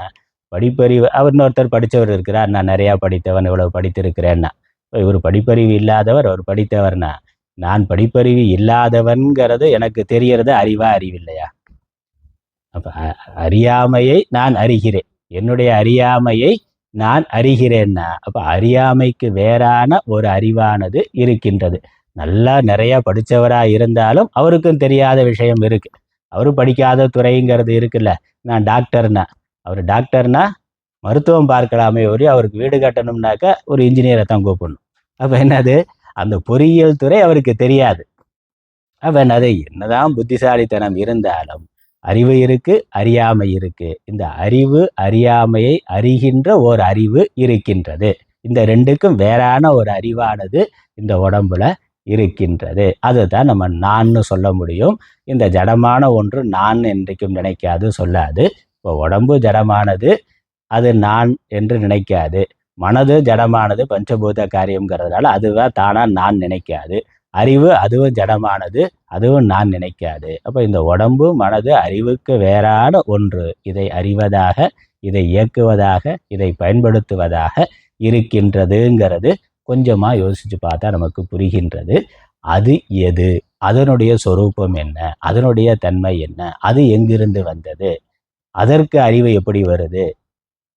படிப்பறிவு அவர் இன்னொருத்தர் படித்தவர் இருக்கிறார், நான் நிறையா படித்தவன், இவ்வளவு படித்திருக்கிறேன்னா. இவர் படிப்பறிவு இல்லாதவர், அவர் படித்தவர்னா, நான் படிப்பறிவு இல்லாதவன்கிறது எனக்கு தெரியறது அறிவா அறிவில்லையா? அப்போ அறியாமையை நான் அறிகிறேன், என்னுடைய அறியாமையை நான் அறிகிறேன்னா அப்போ அறியாமைக்கு வேறான ஒரு அறிவானது இருக்கின்றது. நல்லா நிறையா படித்தவராக இருந்தாலும் அவருக்கும் தெரியாத விஷயம் இருக்குது. அவரு படிக்காத துறைங்கிறது இருக்குல்ல. நான் டாக்டர்னா, அவர் டாக்டர்னா மருத்துவம் பார்க்கலாமே ஒரே, அவருக்கு வீடு கட்டணும்னாக்கா ஒரு இன்ஜினியரை தான் கூப்பிடணும். அப்போ என்னது, அந்த பொறியியல் துறை அவருக்கு தெரியாது. அப்போ என்னது, என்னதான் புத்திசாலித்தனம் இருந்தாலும் அறிவு இருக்கு, அறியாமை இருக்கு. இந்த அறிவு அறியாமையை அறிகின்ற ஒரு அறிவு இருக்கின்றது. இந்த ரெண்டுக்கும் வேறான ஒரு அறிவானது இந்த உடம்புல இருக்கின்றது. அதுதான் நம்ம நான்னு சொல்ல முடியும். இந்த ஜடமான ஒன்று நான் என்றைக்கும் நினைக்காது, சொல்லாது. இப்போ உடம்பு ஜடமானது, அது நான் என்று நினைக்காது. மனது ஜடமானது, பஞ்சபூத காரியம்ங்கிறதுனால அதுவாக தானாக நான் நினைக்காது. அறிவு அதுவும் ஜடமானது, அதுவும் நான் நினைக்காது. அப்போ இந்த உடம்பு மனது அறிவுக்கு வேறான ஒன்று. இதை அறிவதாக, இதை இயக்குவதாக, இதை பயன்படுத்துவதாக இருக்கின்றதுங்கிறது கொஞ்சமாக யோசித்து பார்த்தா நமக்கு புரிகின்றது. அது எது, அதனுடைய சொரூபம் என்ன, அதனுடைய தன்மை என்ன, அது எங்கிருந்து வந்தது, அதற்கு அறிவு எப்படி வருது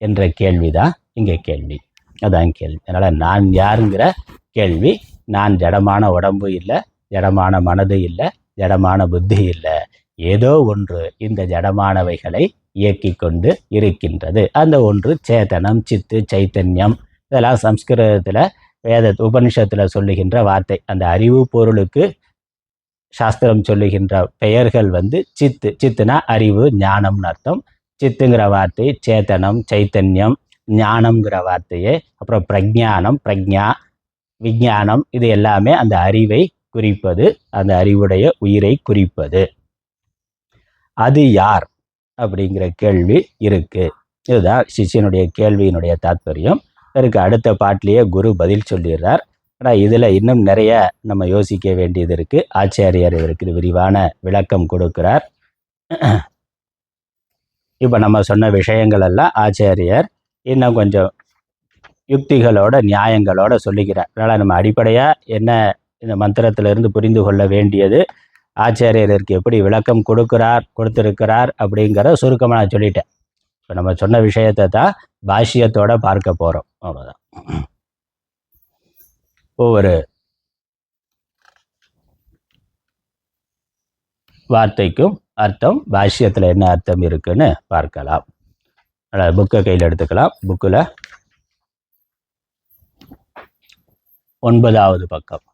என்ற கேள்விதான் இங்கே கேள்வி. அதான் கேள்வி. அதனால் நான் யாருங்கிற கேள்வி, நான் ஜடமான உடம்பு இல்லை, ஜடமான மனது இல்லை, ஜடமான புத்தி இல்லை, ஏதோ ஒன்று இந்த ஜடமானவைகளை இயக்கி கொண்டு இருக்கின்றது. அந்த ஒன்று சேதனம், சித்து, சைத்தன்யம். இதெல்லாம் சம்ஸ்கிருதத்தில் வேத உபனிஷத்தில் சொல்லுகின்ற வார்த்தை. அந்த அறிவு பொருளுக்கு சாஸ்திரம் சொல்லுகின்ற பெயர்கள் சித்து. சித்துனா அறிவு, ஞானம்னு அர்த்தம். சித்துங்கிற வார்த்தை சேத்தனம், சைத்தன்யம், ஞானம்ங்கிற வார்த்தையே. அப்புறம் பிரஜானம், பிரஜா, விஞ்ஞானம், இது எல்லாமே அந்த அறிவை குறிப்பது, அந்த அறிவுடைய உயிரை குறிப்பது. அது யார் அப்படிங்கிற கேள்வி இருக்கு. இதுதான் சிஷ்யனுடைய கேள்வியினுடைய தாத்பரியம். இதற்கு அடுத்த பாட்டிலேயே குரு பதில் சொல்லிடுறார். ஆனால் இதில் இன்னும் நிறைய நம்ம யோசிக்க வேண்டியது இருக்கு. ஆச்சாரியர் இதற்கு விரிவான விளக்கம் கொடுக்கிறார். இப்போ நம்ம சொன்ன விஷயங்கள் எல்லாம் ஆச்சாரியர் இன்னும் கொஞ்சம் யுக்திகளோட நியாயங்களோட சொல்லிக்கிறார். அதனால் நம்ம அடிப்படையாக என்ன இந்த மந்திரத்திலிருந்து புரிந்து கொள்ள வேண்டியது, ஆச்சாரியர் இதற்கு எப்படி விளக்கம் கொடுத்திருக்கிறார் அப்படிங்கிற சுருக்கமாக நான் சொல்லிட்டேன். இப்போ நம்ம சொன்ன விஷயத்தை தான் பாஷ்யத்தோட பார்க்க போகிறோம். அவ்வளோதான். ஒவ்வொரு வார்த்தைக்கும் அர்த்தம், பாஷ்யத்தில் என்ன அர்த்தம் இருக்குன்னு பார்க்கலாம். அதனால் புக்கை கையில் எடுத்துக்கலாம். புக்கில் 9வது பக்கம்.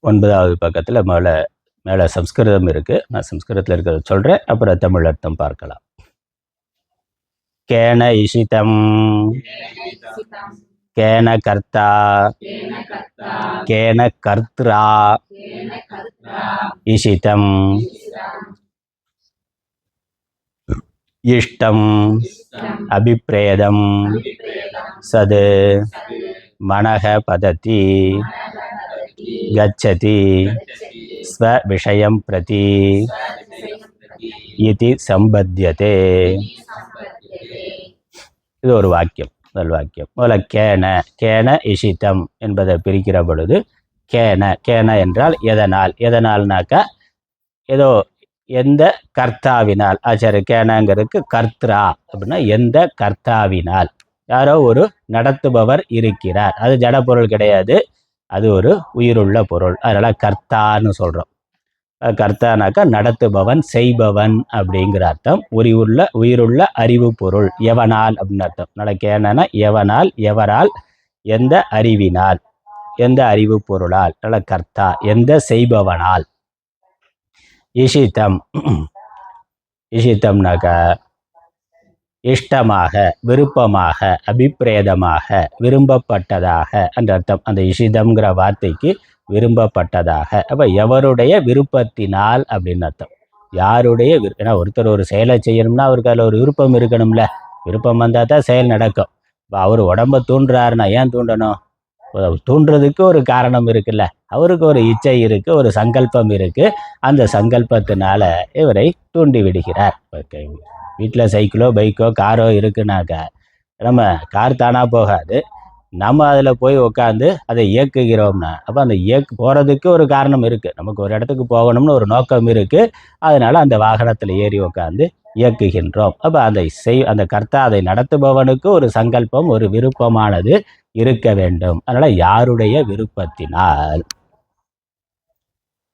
ஒன்பதாவது பக்கத்தில் மேலே சம்ஸ்கிருதம் இருக்குது. நான் சம்ஸ்கிருதத்தில் இருக்கிறத சொல்கிறேன், அப்புறம் தமிழ் அர்த்தம் பார்க்கலாம். கேன இஷிதம், கேன கர்த்தா, கேன கர்த்ரா இஷிதம், இஷ்டம் அபிப்ரேதம் சது மனஹ பததி கச்சதி ஸ்வ விஷயம் பிரதி இதி சம்பத்யதே. இது ஒரு வாக்கியம், முதல் வாக்கியம். முதல்ல கேன இஷிதம் என்பதை பிரிக்கிற பொழுது கேன என்றால் எதனால், எதனால்னாக்கா ஏதோ எந்த கர்த்தாவினால். ஆச்சாரிய கேனங்கிறதுக்கு கர்த்ரா அப்படின்னா எந்த கர்த்தாவினால், யாரோ ஒரு நடத்துபவர் இருக்கிறார். அது ஜட பொருள் கிடையாது, அது ஒரு உயிருள்ள பொருள். அதனால் கர்த்தான்னு சொல்கிறோம். கர்த்தானாக்கா நடத்துபவன், செய்பவன் அப்படிங்கிற அர்த்தம். உயிருள்ள அறிவு பொருள். எவனால் அப்படின்னு அர்த்தம். நடக்கேனா எவனால், எவரால், எந்த அறிவினால், எந்த அறிவு பொருளால். கர்த்தா எந்த செய்பவனால். இஷிதம், இஷிதம்னாக்கா இஷ்டமாக, விருப்பமாக, அபிப்பிரேதமாக, விரும்பப்பட்டதாக என்ற அர்த்தம். அந்த இஷிதம்ங்கிற வார்த்தைக்கு விரும்பப்பட்டதாக. அப்போ எவருடைய விருப்பத்தினால் அப்படின்னு அர்த்தம். யாருடைய ஏன்னா ஒருத்தர் ஒரு செயலை செய்யணும்னா அவருக்கு அதில் ஒரு விருப்பம் இருக்கணும்ல. விருப்பம் வந்தால் தான் செயல் நடக்கும். இப்போ அவர் உடம்பை தூண்டுறாருன்னா ஏன் தூண்டணும்? தூண்டுறதுக்கு ஒரு காரணம் இருக்குல்ல. அவருக்கு ஒரு இச்சை இருக்குது, ஒரு சங்கல்பம் இருக்குது. அந்த சங்கல்பத்தினால இவரை தூண்டி விடுகிறார். வீட்டில் சைக்கிளோ பைக்கோ காரோ இருக்குனாக்கா நம்ம கார் தானாக போகாது, நம்ம அதில் போய் உட்காந்து அதை இயக்குகிறோம்னா அப்போ அந்த போகிறதுக்கு ஒரு காரணம் இருக்குது. நமக்கு ஒரு இடத்துக்கு போகணும்னு ஒரு நோக்கம் இருக்குது. அதனால் அந்த வாகனத்தில் ஏறி உட்காந்து இயக்குகின்றோம். அப்போ அந்த கர்த்தா, அதை நடத்துபவனுக்கு ஒரு சங்கல்பம், ஒரு விருப்பமானது இருக்க வேண்டும். அதனால் யாருடைய விருப்பத்தினால்.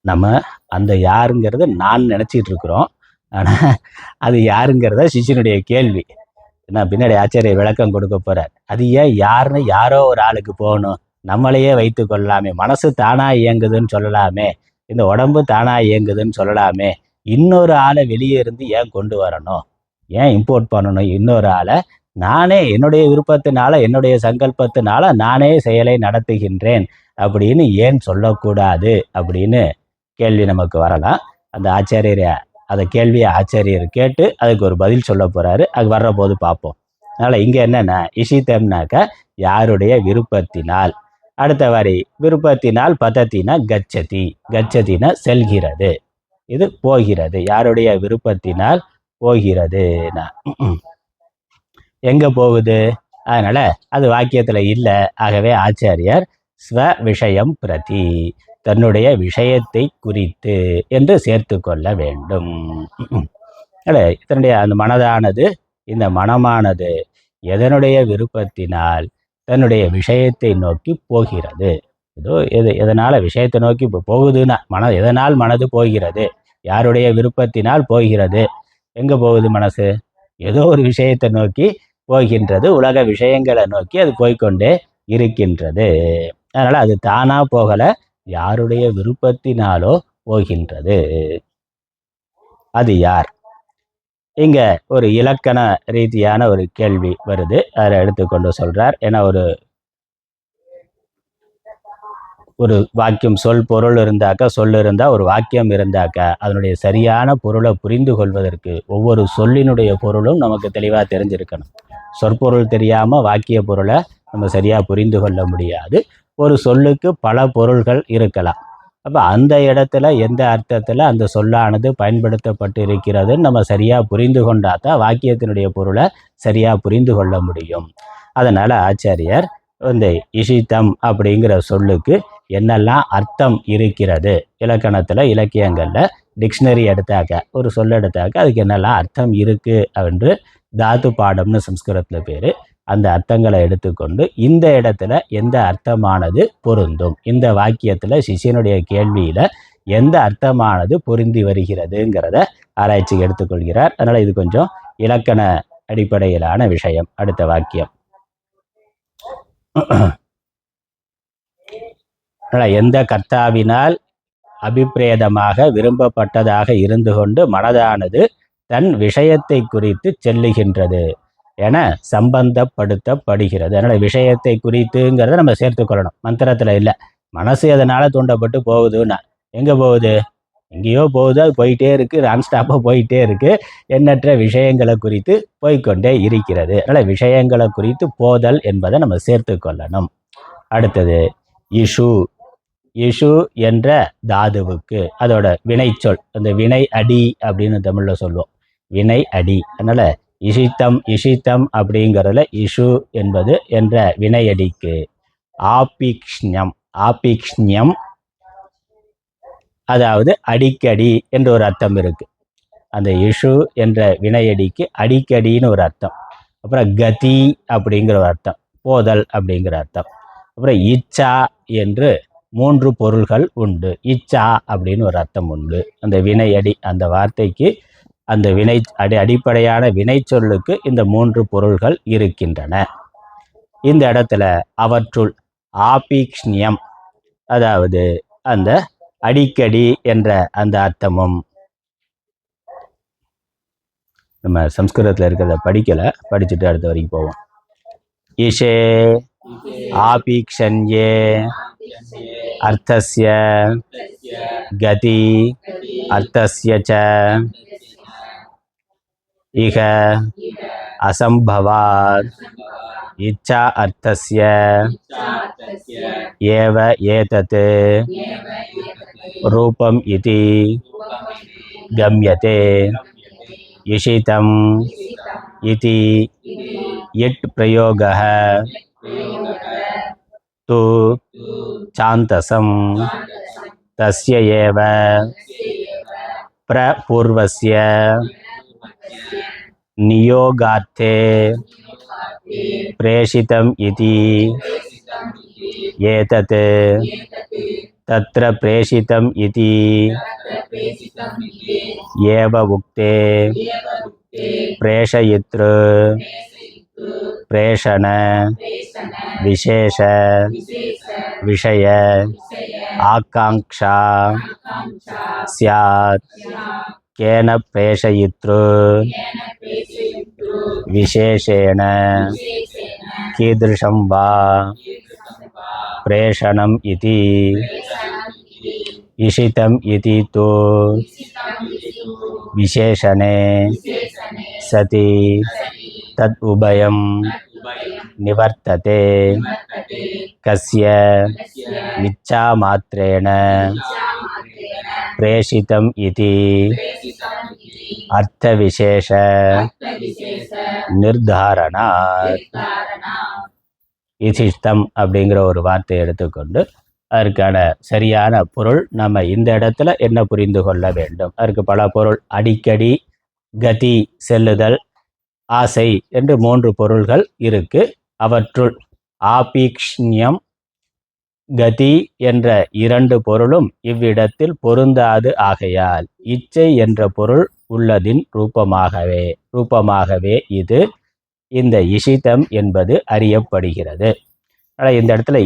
நம்ம அந்த யாருங்கிறது நான் நினச்சிட்டு இருக்கிறோம். ஆனால் அது யாருங்கிறத சிஷ்யனுடைய கேள்வி. நான் பின்னாடி ஆச்சாரிய விளக்கம் கொடுக்க போகிறார். அது ஏன் யாருன்னு யாரோ ஒரு ஆளுக்கு போகணும்? நம்மளையே வைத்து கொள்ளலாமே. மனசு தானாக இயங்குதுன்னு சொல்லலாமே, இந்த உடம்பு தானாக இயங்குதுன்னு சொல்லலாமே. இன்னொரு ஆளை வெளியே இருந்து ஏன் கொண்டு வரணும்? ஏன் இம்போர்ட் பண்ணணும் இன்னொரு ஆளை? நானே என்னுடைய விருப்பத்தினால, என்னுடைய சங்கல்பத்தினால நானே செயலை நடத்துகின்றேன் அப்படின்னு ஏன் சொல்லக்கூடாது அப்படின்னு கேள்வி நமக்கு வரலாம். அந்த ஆச்சாரியர் அந்த கேள்வியை ஆச்சாரியர் கேட்டு அதுக்கு ஒரு பதில் சொல்ல போகிறாரு. அது வர்ற போது பார்ப்போம். அதனால் இங்கே என்னென்னா இஷித்தம்னாக்க யாருடைய விருப்பத்தினால். அடுத்த வரி விருப்பத்தினால் பதத்தினா கச்சதி, கச்சதினா செல்கிறது, இது போகிறது. யாருடைய விருப்பத்தினால் போகிறதுனா எங்கே போகுது? அதனால் அது வாக்கியத்தில் இல்லை. ஆகவே ஆச்சாரியர் ஸ்வ விஷயம் பிரதி, தன்னுடைய விஷயத்தை குறித்து என்று சேர்த்து கொள்ள வேண்டும். இதனுடைய அந்த மனதானது, இந்த மனமானது எதனுடைய விருப்பத்தினால் தன்னுடைய விஷயத்தை நோக்கி போகிறது. ஏதோ எதனால் விஷயத்தை நோக்கி போகுதுன்னா எதனால் மனது போகிறது? யாருடைய விருப்பத்தினால் போகிறது. எங்கே போகுது மனசு? ஏதோ ஒரு விஷயத்தை நோக்கி போகின்றது. உலக விஷயங்களை நோக்கி அது போய்கொண்டே இருக்கின்றது. அதனால் அது தானாக போகலை, யாருடைய விருப்பத்தினாலோ போகின்றது. அது யார்? இங்கே ஒரு இலக்கண ரீதியான ஒரு கேள்வி வருது. அதில் எடுத்துக்கொண்டு சொல்கிறார். ஏன்னா ஒரு வாக்கியம் சொல் பொருள் இருந்தாக்கா, சொல் இருந்தால் ஒரு வாக்கியம் இருந்தாக்கா அதனுடைய சரியான பொருளை புரிந்து கொள்வதற்கு ஒவ்வொரு சொல்லினுடைய பொருளும் நமக்கு தெளிவாக தெரிஞ்சிருக்கணும். சொற்பொருள் தெரியாமல் வாக்கிய பொருளை நம்ம சரியாக புரிந்து கொள்ள முடியாது. ஒரு சொல்லுக்கு பல பொருள்கள் இருக்கலாம். அப்போ அந்த இடத்துல எந்த அர்த்தத்தில் அந்த சொல்லானது பயன்படுத்தப்பட்டு இருக்கிறதுன்னு நம்ம சரியாக புரிந்து கொண்டால் தான் வாக்கியத்தினுடைய பொருளை சரியாக புரிந்து கொள்ள முடியும். அதனால் ஆச்சாரியர் இந்த இஷித்தம் அப்படிங்கிற சொல்லுக்கு என்னெல்லாம் அர்த்தம் இருக்கிறது, இலக்கணத்தில் இலக்கியங்களில் டிக்ஷனரி எடுத்தாக்க, ஒரு சொல் எடுத்தாக்க அதுக்கு என்னெல்லாம் அர்த்தம் இருக்குது என்று தாத்து பாடம்னு சம்ஸ்கிருதத்தில் பேர். அந்த அர்த்தங்களை எடுத்துக்கொண்டு இந்த இடத்துல எந்த அர்த்தமானது பொருந்தும், இந்த வாக்கியத்தில் சிஷ்யனுடைய கேள்வியில் எந்த அர்த்தமானது பொருந்தி வருகிறதுங்கிறத ஆராய்ச்சிக்கு எடுத்துக்கொள்கிறார். அதனால் இது கொஞ்சம் இலக்கண அடிப்படையிலான விஷயம். அடுத்த வாக்கியம், எந்த கர்த்தாவினால் அபிப்பிரேதமாக விரும்பப்பட்டதாக இருந்து கொண்டு மனதானது தன் விஷயத்தை குறித்து செல்லுகின்றது என சம்பந்தப்படுத்தப்படுகிறது. அதனால் விஷயத்தை குறித்துங்கிறத நம்ம சேர்த்துக்கொள்ளணும். மந்திரத்தில் இல்லை. மனசு அதனால் தூண்டப்பட்டு போகுதுன்னா எங்கே போகுது? எங்கேயோ போகுது. அது போயிட்டே இருக்குது, நான்ஸ்டாப்பாக போயிட்டே இருக்குது. எண்ணற்ற விஷயங்களை குறித்து போய்கொண்டே இருக்கிறது. அதனால் விஷயங்களை குறித்து போதல் என்பதை நம்ம சேர்த்து கொள்ளணும். அடுத்தது இஷு. இஷு என்ற தாதுவுக்கு அதோட வினைச்சொல், அந்த வினை அடி அப்படின்னு தமிழில் சொல்லுவோம், வினை அடி. அதனால் இஷித்தம் அப்படிங்கிறதுல இஷு என்பது என்ற வினையடிக்கு ஆபிக்ஷ்யம், அதாவது அடிக்கடி என்ற ஒரு அர்த்தம் இருக்கு. அந்த இஷு என்ற வினையடிக்கு அடிக்கடின்னு ஒரு அர்த்தம். அப்புறம் கதி அப்படிங்கிற ஒரு அர்த்தம், போதல் அப்படிங்கிற அர்த்தம். அப்புறம் இச்சா என்று 3 பொருள்கள் உண்டு. இச்சா அப்படின்னு ஒரு அர்த்தம் உண்டு. அந்த வினையடி, அந்த வார்த்தைக்கு, அந்த அடிப்படையான வினை சொல்லுக்கு இந்த 3 பொருள்கள் இருக்கின்றன. இந்த இடத்துல அவற்றுள் ஆபிக்ஷ்யம், அதாவது அந்த அடிக்கடி என்ற அந்த அர்த்தமும், நம்ம சம்ஸ்கிருதத்தில் இருக்கிறத படிக்கலை, படிச்சுட்டு அடுத்த வரைக்கும் போவோம். ஈஷே ஆபிக்ஷன்யே அர்த்தஸ்ய கதி அர்த்தஸ்ய ச இஹ அசம்பவாத் இச்சா அர்த்தஸ்ய ஏவ ஏதத் ரூபம் இதி கம்யதே. இஷிதம் இதி யட் பிரயோகः து சாந்தசம் தஸ்ய ஏவ பிரபூர்வஸ்ய நியோகார்த்தே பிரேஷிதம் இதி ஏதத் தத்ர பிரேஷிதம் இதி ஏவ உக்தே பிரேஷயித்ரு பிரேஷண விசேஷ விஷய ஆகாங்க்ஷா ஸ்யாத் கேன பிரேஷயித்ரு விசேஷேன கீதృశம் வா பிரேஷணம் இதி இஷிதம் இதி தூ விசேஷணே சதி தத் உபயம் நிவர்த்ததே கஸ்ய மிச்சா மாத்ரேண பிரேஷிதம் இதி அர்த்த விசேஷ நிர்தாரணாத். இதிஷ்டம் அப்படிங்கிற ஒரு வார்த்தையை எடுத்துக்கொண்டு அதற்கான சரியான பொருள் நம்ம இந்த இடத்துல என்ன புரிந்து கொள்ள வேண்டும். அதற்கு பல பொருள், அடிக்கடி, கதி செல்லுதல், ஆசை என்று 3 பொருள்கள் இருக்கு. அவற்றுள் ஆபீக்ஷ்ணியம், கதி என்ற 2 பொருளும் இவ்விடத்தில் பொருந்தாது. ஆகையால் இச்சை என்ற பொருள் உள்ளதின் ரூபமாகவே இது இந்த இஷிதம் என்பது அறியப்படுகிறது. ஆனால் இந்த இடத்துல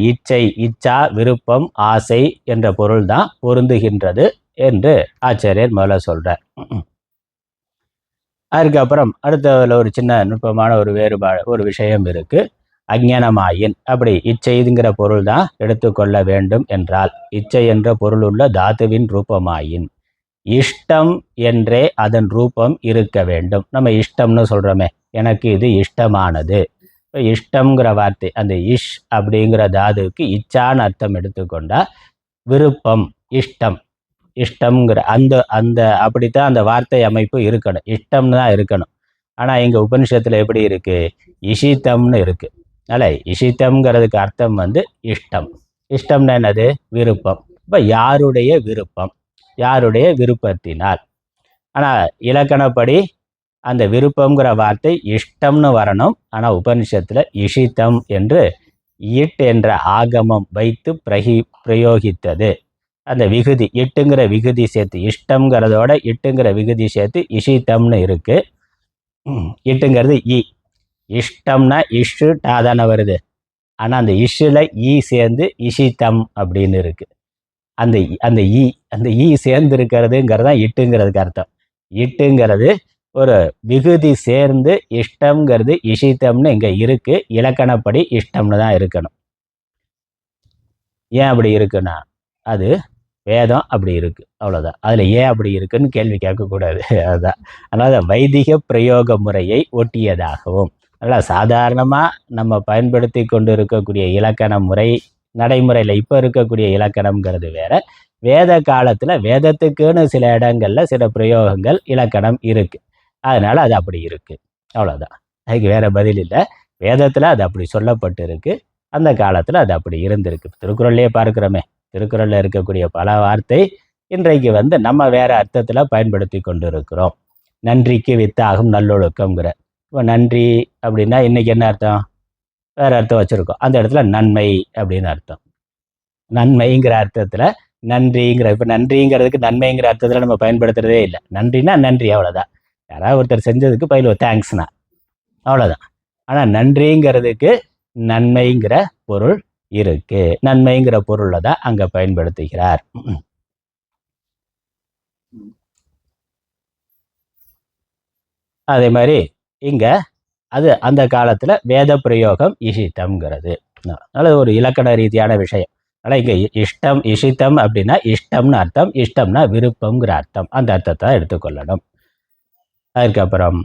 இச்சா, விருப்பம், ஆசை என்ற பொருள் தான் பொருந்துகின்றது என்று ஆச்சாரியர் முதல்ல சொல்றார். அதுக்கப்புறம் அடுத்ததுல ஒரு சின்ன நுட்பமான ஒரு வேறுபாடு ஒரு விஷயம் இருக்கு. அஞ்ஞானமாயின், அப்படி இச்சைங்கிற பொருள் தான் எடுத்துக்கொள்ள வேண்டும் என்றால், இச்சை என்ற பொருள் உள்ள தாத்துவின் ரூபமாயின் இஷ்டம் என்றே அதன் ரூபம் இருக்க வேண்டும். நம்ம இஷ்டம்னு சொல்றோமே, எனக்கு இது இஷ்டமானது. இஷ்டம்ங்கிற வார்த்தை, அந்த இஷ் அப்படிங்கிற தாதுவுக்கு இச்சான்னு அர்த்தம் எடுத்துக்கொண்டா விருப்பம், இஷ்டம்ங்கிற அந்த அப்படித்தான் அந்த வார்த்தை அமைப்பு இருக்கணும். இஷ்டம்னு தான் இருக்கணும். ஆனால் இங்கே உபனிஷத்தில் எப்படி இருக்கு? இஷித்தம்னு இருக்கு. அதனால் இஷித்தம்ங்கிறதுக்கு அர்த்தம் இஷ்டம். இஷ்டம்னா என்னது? விருப்பம். இப்போ யாருடைய விருப்பம், யாருடைய விருப்பத்தினால். ஆனால் இலக்கணப்படி அந்த விருப்பங்கிற வார்த்தை இஷ்டம்னு வரணும். ஆனால் உபனிஷத்தில் இஷித்தம் என்று இட் என்ற ஆகமம் வைத்து பிரயோகித்தது. அந்த விகுதி, இட்டுங்கிற விகுதி சேர்த்து, இஷ்டம்ங்கிறதோட இட்டுங்கிற விகுதி சேர்த்து இஷித்தம்னு இருக்கு. இட்டுங்கிறது இஷ்டம்னா இஷு டாதான வருது. ஆனால் அந்த இஷுல சேர்ந்து இஷித்தம் அப்படின்னு இருக்கு. அந்த ஈ சேர்ந்து இருக்கிறதுங்கிறது தான் இட்டுங்கிறதுக்கு அர்த்தம். இட்டுங்கிறது ஒரு விகுதி சேர்ந்து இஷ்டம்ங்கிறது இஷித்தம்னு இங்கே இருக்கு. இலக்கணப்படி இஷ்டம்னு தான் இருக்கணும். ஏன் அப்படி இருக்குன்னா அது வேதம் அப்படி இருக்கு, அவ்வளோதான். அதில் ஏன் அப்படி இருக்குன்னு கேள்வி கேட்கக்கூடாது, அதுதான். அதனால் வைதிக பிரயோக முறையை ஒட்டியதாகவும், அதனால் சாதாரணமாக நம்ம பயன்படுத்தி கொண்டு இருக்கக்கூடிய இலக்கண முறை, நடைமுறையில் இப்போ இருக்கக்கூடிய இலக்கணம்ங்கிறது வேற. வேத காலத்தில் வேதத்துக்குன்னு சில இடங்களில் சில பிரயோகங்கள் இலக்கணம் இருக்குது. அதனால் அது அப்படி இருக்குது, அவ்வளோதான். அதுக்கு வேறு பதில் இல்லை. வேதத்தில் அது அப்படி சொல்லப்பட்டு இருக்கு, அந்த காலத்தில் அது அப்படி இருந்திருக்கு. திருக்குறள்லேயே பார்க்குறோமே, திருக்குறளில் இருக்கக்கூடிய பல வார்த்தை இன்றைக்கு நம்ம வேறு அர்த்தத்தில் பயன்படுத்தி கொண்டு இருக்கிறோம். நன்றிக்கு வித்தாகும் நல்லொழுக்கங்கிற. இப்போ நன்றி அப்படின்னா இன்றைக்கி என்ன அர்த்தம்? வேறு அர்த்தம் வச்சுருக்கோம். அந்த இடத்துல நன்மை அப்படின்னு அர்த்தம். நன்மைங்கிற அர்த்தத்தில் நன்றிங்கிற, இப்போ நன்றிங்கிறதுக்கு நன்மைங்கிற அர்த்தத்தில் நம்ம பயன்படுத்துகிறதே இல்லை. நன்றினா நன்றி, அவ்வளோதான். யாராவது ஒருத்தர் செஞ்சதுக்கு பயில தேங்க்ஸ்னா, அவ்வளோதான். ஆனால் நன்றிங்கிறதுக்கு நன்மைங்கிற பொருள் இருக்கு. நன்மைங்கிற பொருளை தான் அங்கே பயன்படுத்துகிறார். அதே மாதிரி இங்கே அது அந்த காலத்தில் வேத பிரயோகம் இஷித்தம்ங்கிறது. அதனால் ஒரு இலக்கண ரீதியான விஷயம். ஆனால் இங்கே இஷித்தம் அப்படின்னா இஷ்டம்னு அர்த்தம். இஷ்டம்னா விருப்பம்ங்கிற அர்த்தம். அந்த அர்த்தத்தை எடுத்துக்கொள்ளணும். அதுக்கப்புறம்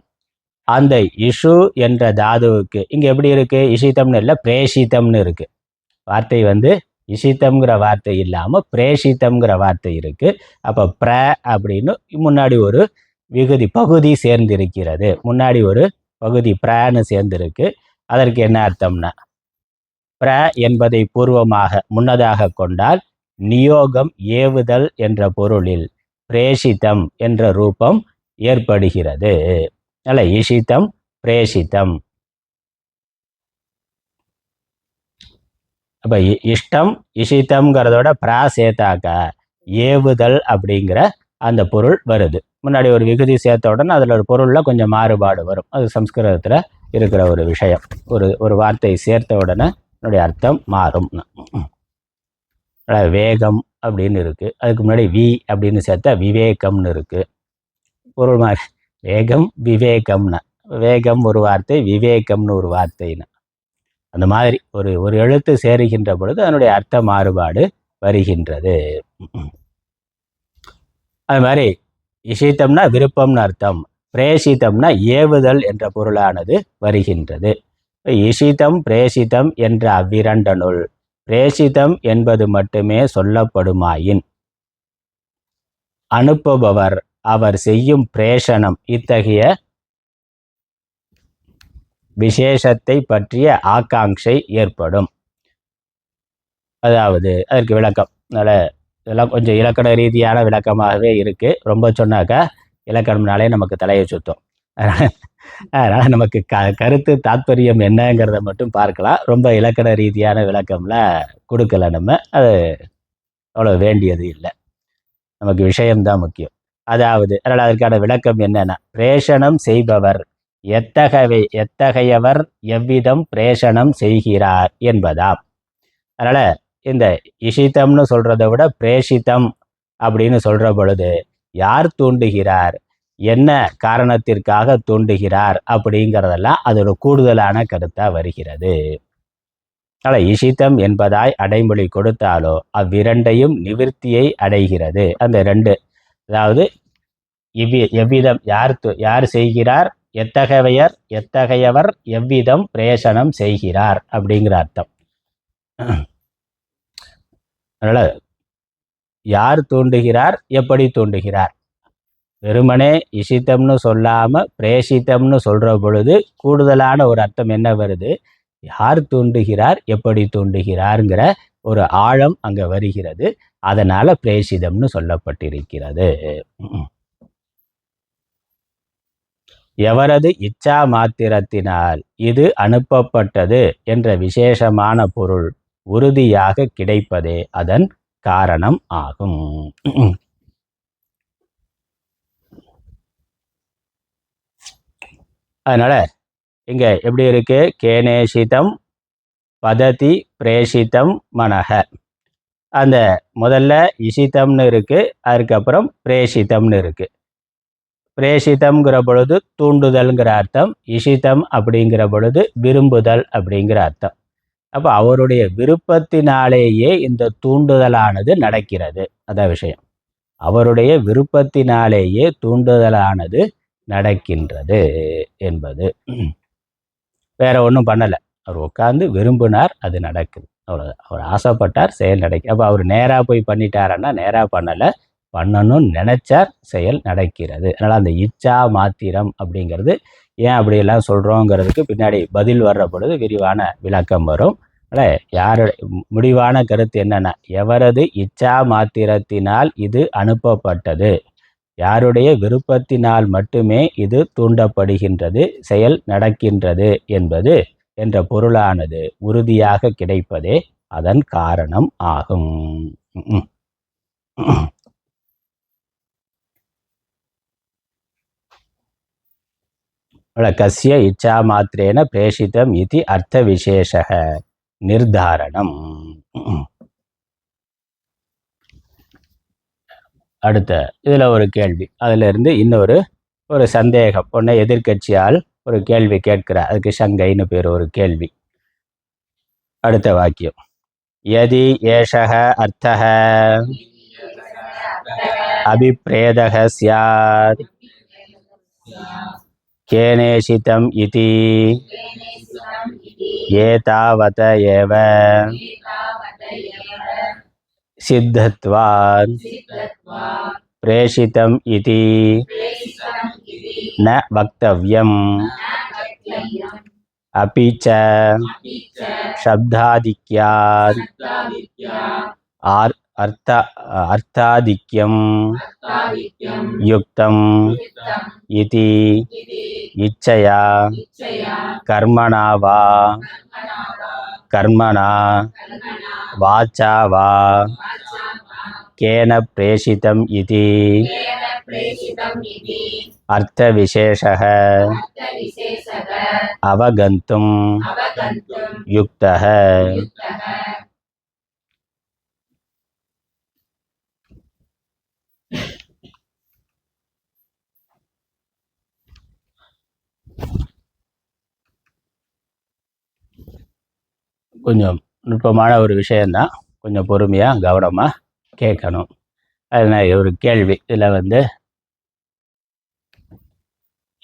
அந்த இஷு என்ற தாதுவுக்கு இங்கே எப்படி இருக்கு? இஷித்தம்னு இல்லை, பிரேஷித்தம்னு இருக்கு. வார்த்தை இஷித்தம்ங்கிற வார்த்தை இல்லாமல் பிரேஷித்தம்ங்கிற வார்த்தை இருக்கு. அப்போ பிர அப்படின்னு முன்னாடி ஒரு விகுதி பகுதி சேர்ந்திருக்கிறது. முன்னாடி ஒரு பகுதி பிரன்னு சேர்ந்திருக்கு. அதற்கு என்ன அர்த்தம்னா, பிர என்பதை பூர்வமாக முன்னதாக கொண்டால் நியோகம் ஏவுதல் என்ற பொருளில் பிரேஷித்தம் என்ற ரூபம் ஏற்படுகிறது. அல்ல, இஷித்தம் பிரேஷித்தம். அப்போ இஷ்டம் இஷித்தம்ங்கிறதோட பிரா சேர்த்தாக்க ஏவுதல் அப்படிங்கிற அந்த பொருள் வருது. முன்னாடி ஒரு விகுதி சேர்த்த உடனே அதில் ஒரு பொருளில் கொஞ்சம் மாறுபாடு வரும். அது சம்ஸ்கிருதத்தில் இருக்கிற ஒரு விஷயம். ஒரு வார்த்தை சேர்த்த உடனே என்னுடைய அர்த்தம் மாறும். வேகம் அப்படின்னு இருக்குது. அதுக்கு முன்னாடி வி அப்படின்னு சேர்த்தா விவேகம்னு இருக்குது. பொருள் மாதிரி. வேகம் விவேகம்னா, வேகம் ஒரு வார்த்தை, விவேகம்னு ஒரு வார்த்தைன்னு. அந்த மாதிரி ஒரு ஒரு எழுத்து சேருகின்ற பொழுது அதனுடைய அர்த்த மாறுபாடு வருகின்றது. அது மாதிரி இஷித்தம்னா விருப்பம்னு அர்த்தம், பிரேஷிதம்னா ஏவுதல் என்ற பொருளானது வருகின்றது. இஷிதம் பிரேஷிதம் என்ற அவ்விரண்டனுள் பிரேஷிதம் என்பது மட்டுமே சொல்லப்படுமாயின் அனுப்புபவர் அவர் செய்யும் பிரேஷனம் இத்தகைய விசேஷத்தை பற்றிய ஆகாங்ஷை ஏற்படும். அதாவது அதற்கு விளக்கம், இதெல்லாம் கொஞ்சம் இலக்கண ரீதியான விளக்கமாகவே இருக்குது. ரொம்ப சொன்னாக்கா இலக்கணம்னாலே நமக்கு தலையை சுத்தம். அதனால் நமக்கு கருத்து தாத்பரியம் என்னங்கிறத மட்டும் பார்க்கலாம். ரொம்ப இலக்கண ரீதியான விளக்கம்லாம் கொடுக்கல, நம்ம அது அவ்வளோ வேண்டியது இல்லை. நமக்கு விஷயம்தான் முக்கியம். அதாவது அதனால் அதற்கான விளக்கம் என்னென்னா, பிரேஷனம் செய்பவர் எத்தகையவர் எவ்விதம் பிரேஷனம் செய்கிறார் என்பதாம். அதனால் இந்த இஷிதம்னு சொல்கிறத விட பிரேஷிதம் அப்படின்னு சொல்கிற பொழுது யார் தூண்டுகிறார், என்ன காரணத்திற்காக தூண்டுகிறார் அப்படிங்கிறதெல்லாம் அதோட கூடுதலான கருத்தாக வருகிறது. அதனால் இஷிதம் என்பதாய் அடைமொழி கொடுத்தாலோ அவ்விரண்டையும் நிவிற்த்தியை அடைகிறது. அந்த ரெண்டு, அதாவது எவ்விதம் யார் செய்கிறார், எத்தகையவர் எவ்விதம் பிரேஷனம் செய்கிறார் அப்படிங்கிற அர்த்தம். அதனால் யார் தூண்டுகிறார், எப்படி தூண்டுகிறார், வெறுமனே இஷித்தம்னு சொல்லாமல் பிரேஷித்தம்னு சொல்கிற பொழுது கூடுதலான ஒரு அர்த்தம் என்ன வருது, யார் தூண்டுகிறார், எப்படி தூண்டுகிறாருங்கிற ஒரு ஆழம் அங்கே வருகிறது. அதனால் பிரேஷிதம்னு சொல்லப்பட்டிருக்கிறது. எவரது இச்சா மாத்திரத்தினால் இது அனுப்பப்பட்டது என்ற விசேஷமான பொருள் உறுதியாக கிடைப்பதே அதன் காரணம் ஆகும். அதனால இங்க எப்படி இருக்கு, கேனேஷிதம் பததி பிரேஷிதம் மனக. அந்த முதல்ல இஷிதம்னு இருக்கு, அதுக்கப்புறம் பிரேஷிதம்னு இருக்கு. பிரேஷிதம்ங்கிற பொழுது தூண்டுதல்ங்கிற அர்த்தம், இஷிதம் அப்படிங்கிற பொழுது விரும்புதல் அப்படிங்கிற அர்த்தம். அப்போ அவருடைய விருப்பத்தினாலேயே இந்த தூண்டுதலானது நடக்கிறது. அதான் விஷயம், அவருடைய விருப்பத்தினாலேயே தூண்டுதலானது நடக்கின்றது என்பது. வேற ஒன்றும் பண்ணலை, அவர் உட்காந்து விரும்பினார், அது நடக்குது, அவ்வளோதான். அவர் ஆசைப்பட்டார், செயல் நடக்கும். அப்போ அவர் நேராக போய் பண்ணிட்டாரன்னா நேராக பண்ணலை, பண்ணணும்னு நினைச்சார், செயல் நடக்கிறது. அதனால் அந்த இச்சா மாத்திரம் அப்படிங்கிறது ஏன் அப்படியெல்லாம் சொல்கிறோங்கிறதுக்கு பின்னாடி பதில் வர்ற பொழுது விரிவான விளக்கம் வரும். அதனால் முடிவான கருத்து என்னென்னா, எவரது இச்சா மாத்திரத்தினால் இது அனுப்பப்பட்டது, யாருடைய விருப்பத்தினால் மட்டுமே இது தூண்டப்படுகின்றது, செயல் நடக்கின்றது என்பது என்ற பொருளானது உறுதியாக கிடைப்பதே அதன் காரணம் ஆகும். கஸ்ய இச்சா மாத்திரேன பிரேஷிதம் இது அர்த்த விசேஷக நிர்தாரணம். அடுத்த இதில் ஒரு கேள்வி, அதிலிருந்து இன்னொரு சந்தேகம். ஒன்று எதிர்கட்சியால் ஒரு கேள்வி கேட்கிறார், அதுக்கு சங்கைன்னு பேர் ஒரு கேள்வி. அடுத்த வாக்கியம், யதி ஏஷக அர்த்தக அபிப்ரேதக ஸ்யாத் கேனேஷிதம் இதி ஏதாவத ஏவ சித்தத்வாத் பிரேஷிதம் இதி ந வக்தவ்யம் அபி ச சப்தாதிக்யாத் அர்த்தாதிக்யம் யுக்தம் இதி இச்சயா கர்மணா வா கர்மணா வாச்சா வா கேன பிரேஷிதம் இதி அர்த்த விசேஷக அவகந்தும் யுக்தஹ. கொஞ்சம் நுட்பமான ஒரு விஷயந்தான். கொஞ்சம் பொறுமையாக கவனமாக கேட்கணும். அதனால் ஒரு கேள்வி இதில்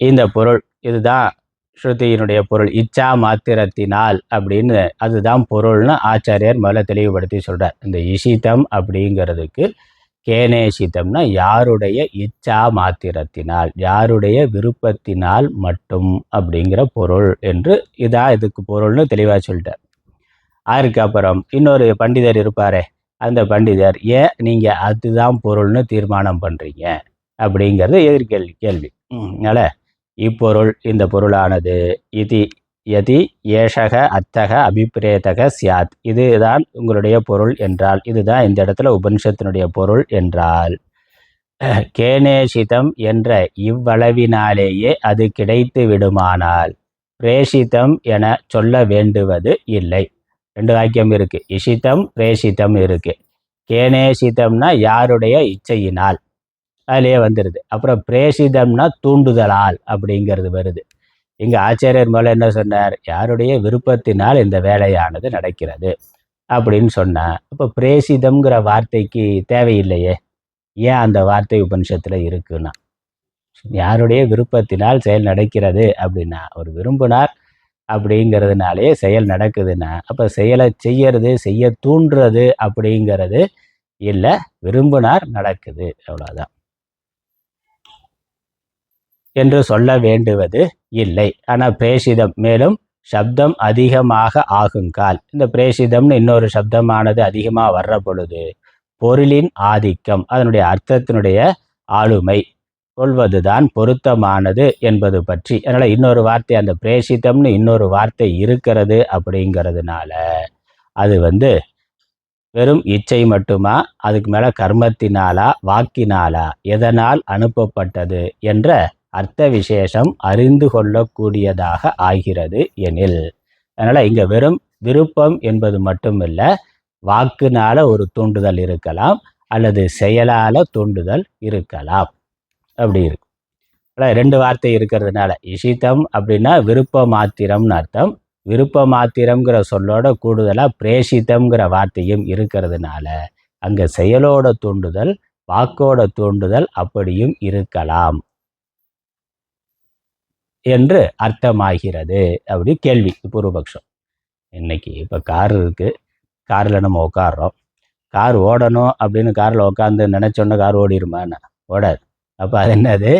இந்த பொருள் இதுதான் ஸ்ருதியினுடைய பொருள், இச்சா மாத்திரத்தினால் அப்படின்னு அதுதான் பொருள்னு ஆச்சாரியர் முதல்ல தெளிவுபடுத்தி சொல்கிறார். இந்த இஷிதம் அப்படிங்கிறதுக்கு கேனேஷிதம்னா யாருடைய இச்சா மாத்திரத்தினால், யாருடைய விருப்பத்தினால் மட்டும் அப்படிங்கிற பொருள் என்று இதான் இதுக்கு பொருள்னு தெளிவாக சொல்லிட்டார். அதுக்கப்புறம் இன்னொரு பண்டிதர் இருப்பாரே, அந்த பண்டிதர் ஏன் நீங்கள் அதுதான் பொருள்னு தீர்மானம் பண்ணுறீங்க அப்படிங்கிறது கேள்வி. அதனால் இப்பொருள் இந்த பொருளானது இது யதி ஏஷக அர்த்தக அபிப்பிரேதக சியாத், இதுதான் உங்களுடைய பொருள் என்றால், இதுதான் இந்த இடத்துல உபனிஷத்தினுடைய பொருள் என்றால், கேனேஷிதம் என்ற இவ்வளவினாலேயே அது கிடைத்து விடுமானால் பிரேஷிதம் என சொல்ல வேண்டுவது இல்லை. 2 வாக்கியம் இருக்கு, இஷிதம் பிரேஷிதம் இருக்கு. கேனேஷிதம்னா யாருடைய இச்சையினால், அதிலே வந்துடுது. அப்புறம் பிரேஷிதம்னா தூண்டுதலால் அப்படிங்கிறது வருது. இங்கே ஆச்சாரியர் முதல்ல என்ன சொன்னார், யாருடைய விருப்பத்தினால் இந்த வேலையானது நடக்கிறது அப்படின்னு சொன்னார். அப்போ பிரேஷிதம்ங்கிற வார்த்தைக்கு தேவையில்லையே, ஏன் அந்த வார்த்தை உபனிஷத்தில் இருக்குன்னா, யாருடைய விருப்பத்தினால் செயல் நடக்கிறது அப்படின்னா, அவர் விரும்பினார் அப்படிங்கிறதுனாலே செயல் நடக்குதுன்னா, அப்போ செயலை செய்யறது செய்ய தூண்டுறது அப்படிங்கிறது இல்லை, விரும்பினார் நடக்குது, அவ்வளோதான் என்று சொல்ல வேண்டுவது இல்லை. ஆனால் பிரேஷிதம் மேலும் சப்தம் அதிகமாக ஆகுங்கால், இந்த பிரேஷிதம்னு இன்னொரு சப்தமானது அதிகமாக வர்ற பொழுது பொருளின் ஆதிக்கம், அதனுடைய அர்த்தத்தினுடைய ஆளுமை கொள்வதுதான் பொருத்தமானது என்பது பற்றி. அதனால் இன்னொரு வார்த்தை, அந்த பிரேஷிதம்னு இன்னொரு வார்த்தை இருக்கிறது அப்படிங்கிறதுனால அது வெறும் இச்சை மட்டுமா, அதுக்கு மேலே கர்மத்தினாலா வாக்கினாலா எதனால் அனுப்பப்பட்டது என்ற அர்த்த விசேஷம் அறிந்து கொள்ளக்கூடியதாக ஆகிறது எனில், அதனால் இங்கே வெறும் விருப்பம் என்பது மட்டும் இல்லை, வாக்குனால ஒரு தூண்டுதல் இருக்கலாம் அல்லது செயலால் தூண்டுதல் இருக்கலாம், அப்படி இருக்கு. ஆனால் 2 வார்த்தை இருக்கிறதுனால இஷிதம் அப்படின்னா விருப்ப மாத்திரம்னு அர்த்தம், விருப்ப மாத்திரம்ங்கிற சொல்லோட கூடுதலாக பிரேஷிதம்ங்கிற வார்த்தையும் இருக்கிறதுனால அங்கே செயலோட தூண்டுதல் வாக்கோட தூண்டுதல் அப்படியும் இருக்கலாம் என்று அர்த்தமாகிறது. அப்படி கேள்வி பூர்வபக்ஷம். இன்னைக்கு இப்போ கார் இருக்குது, காரில் நம்ம உட்காடுறோம், கார் ஓடணும் அப்படின்னு காரில் உட்காந்து நினச்சோன்னா கார் ஓடிடுமான்னு? ஓடாது. அப்போ அது என்னது,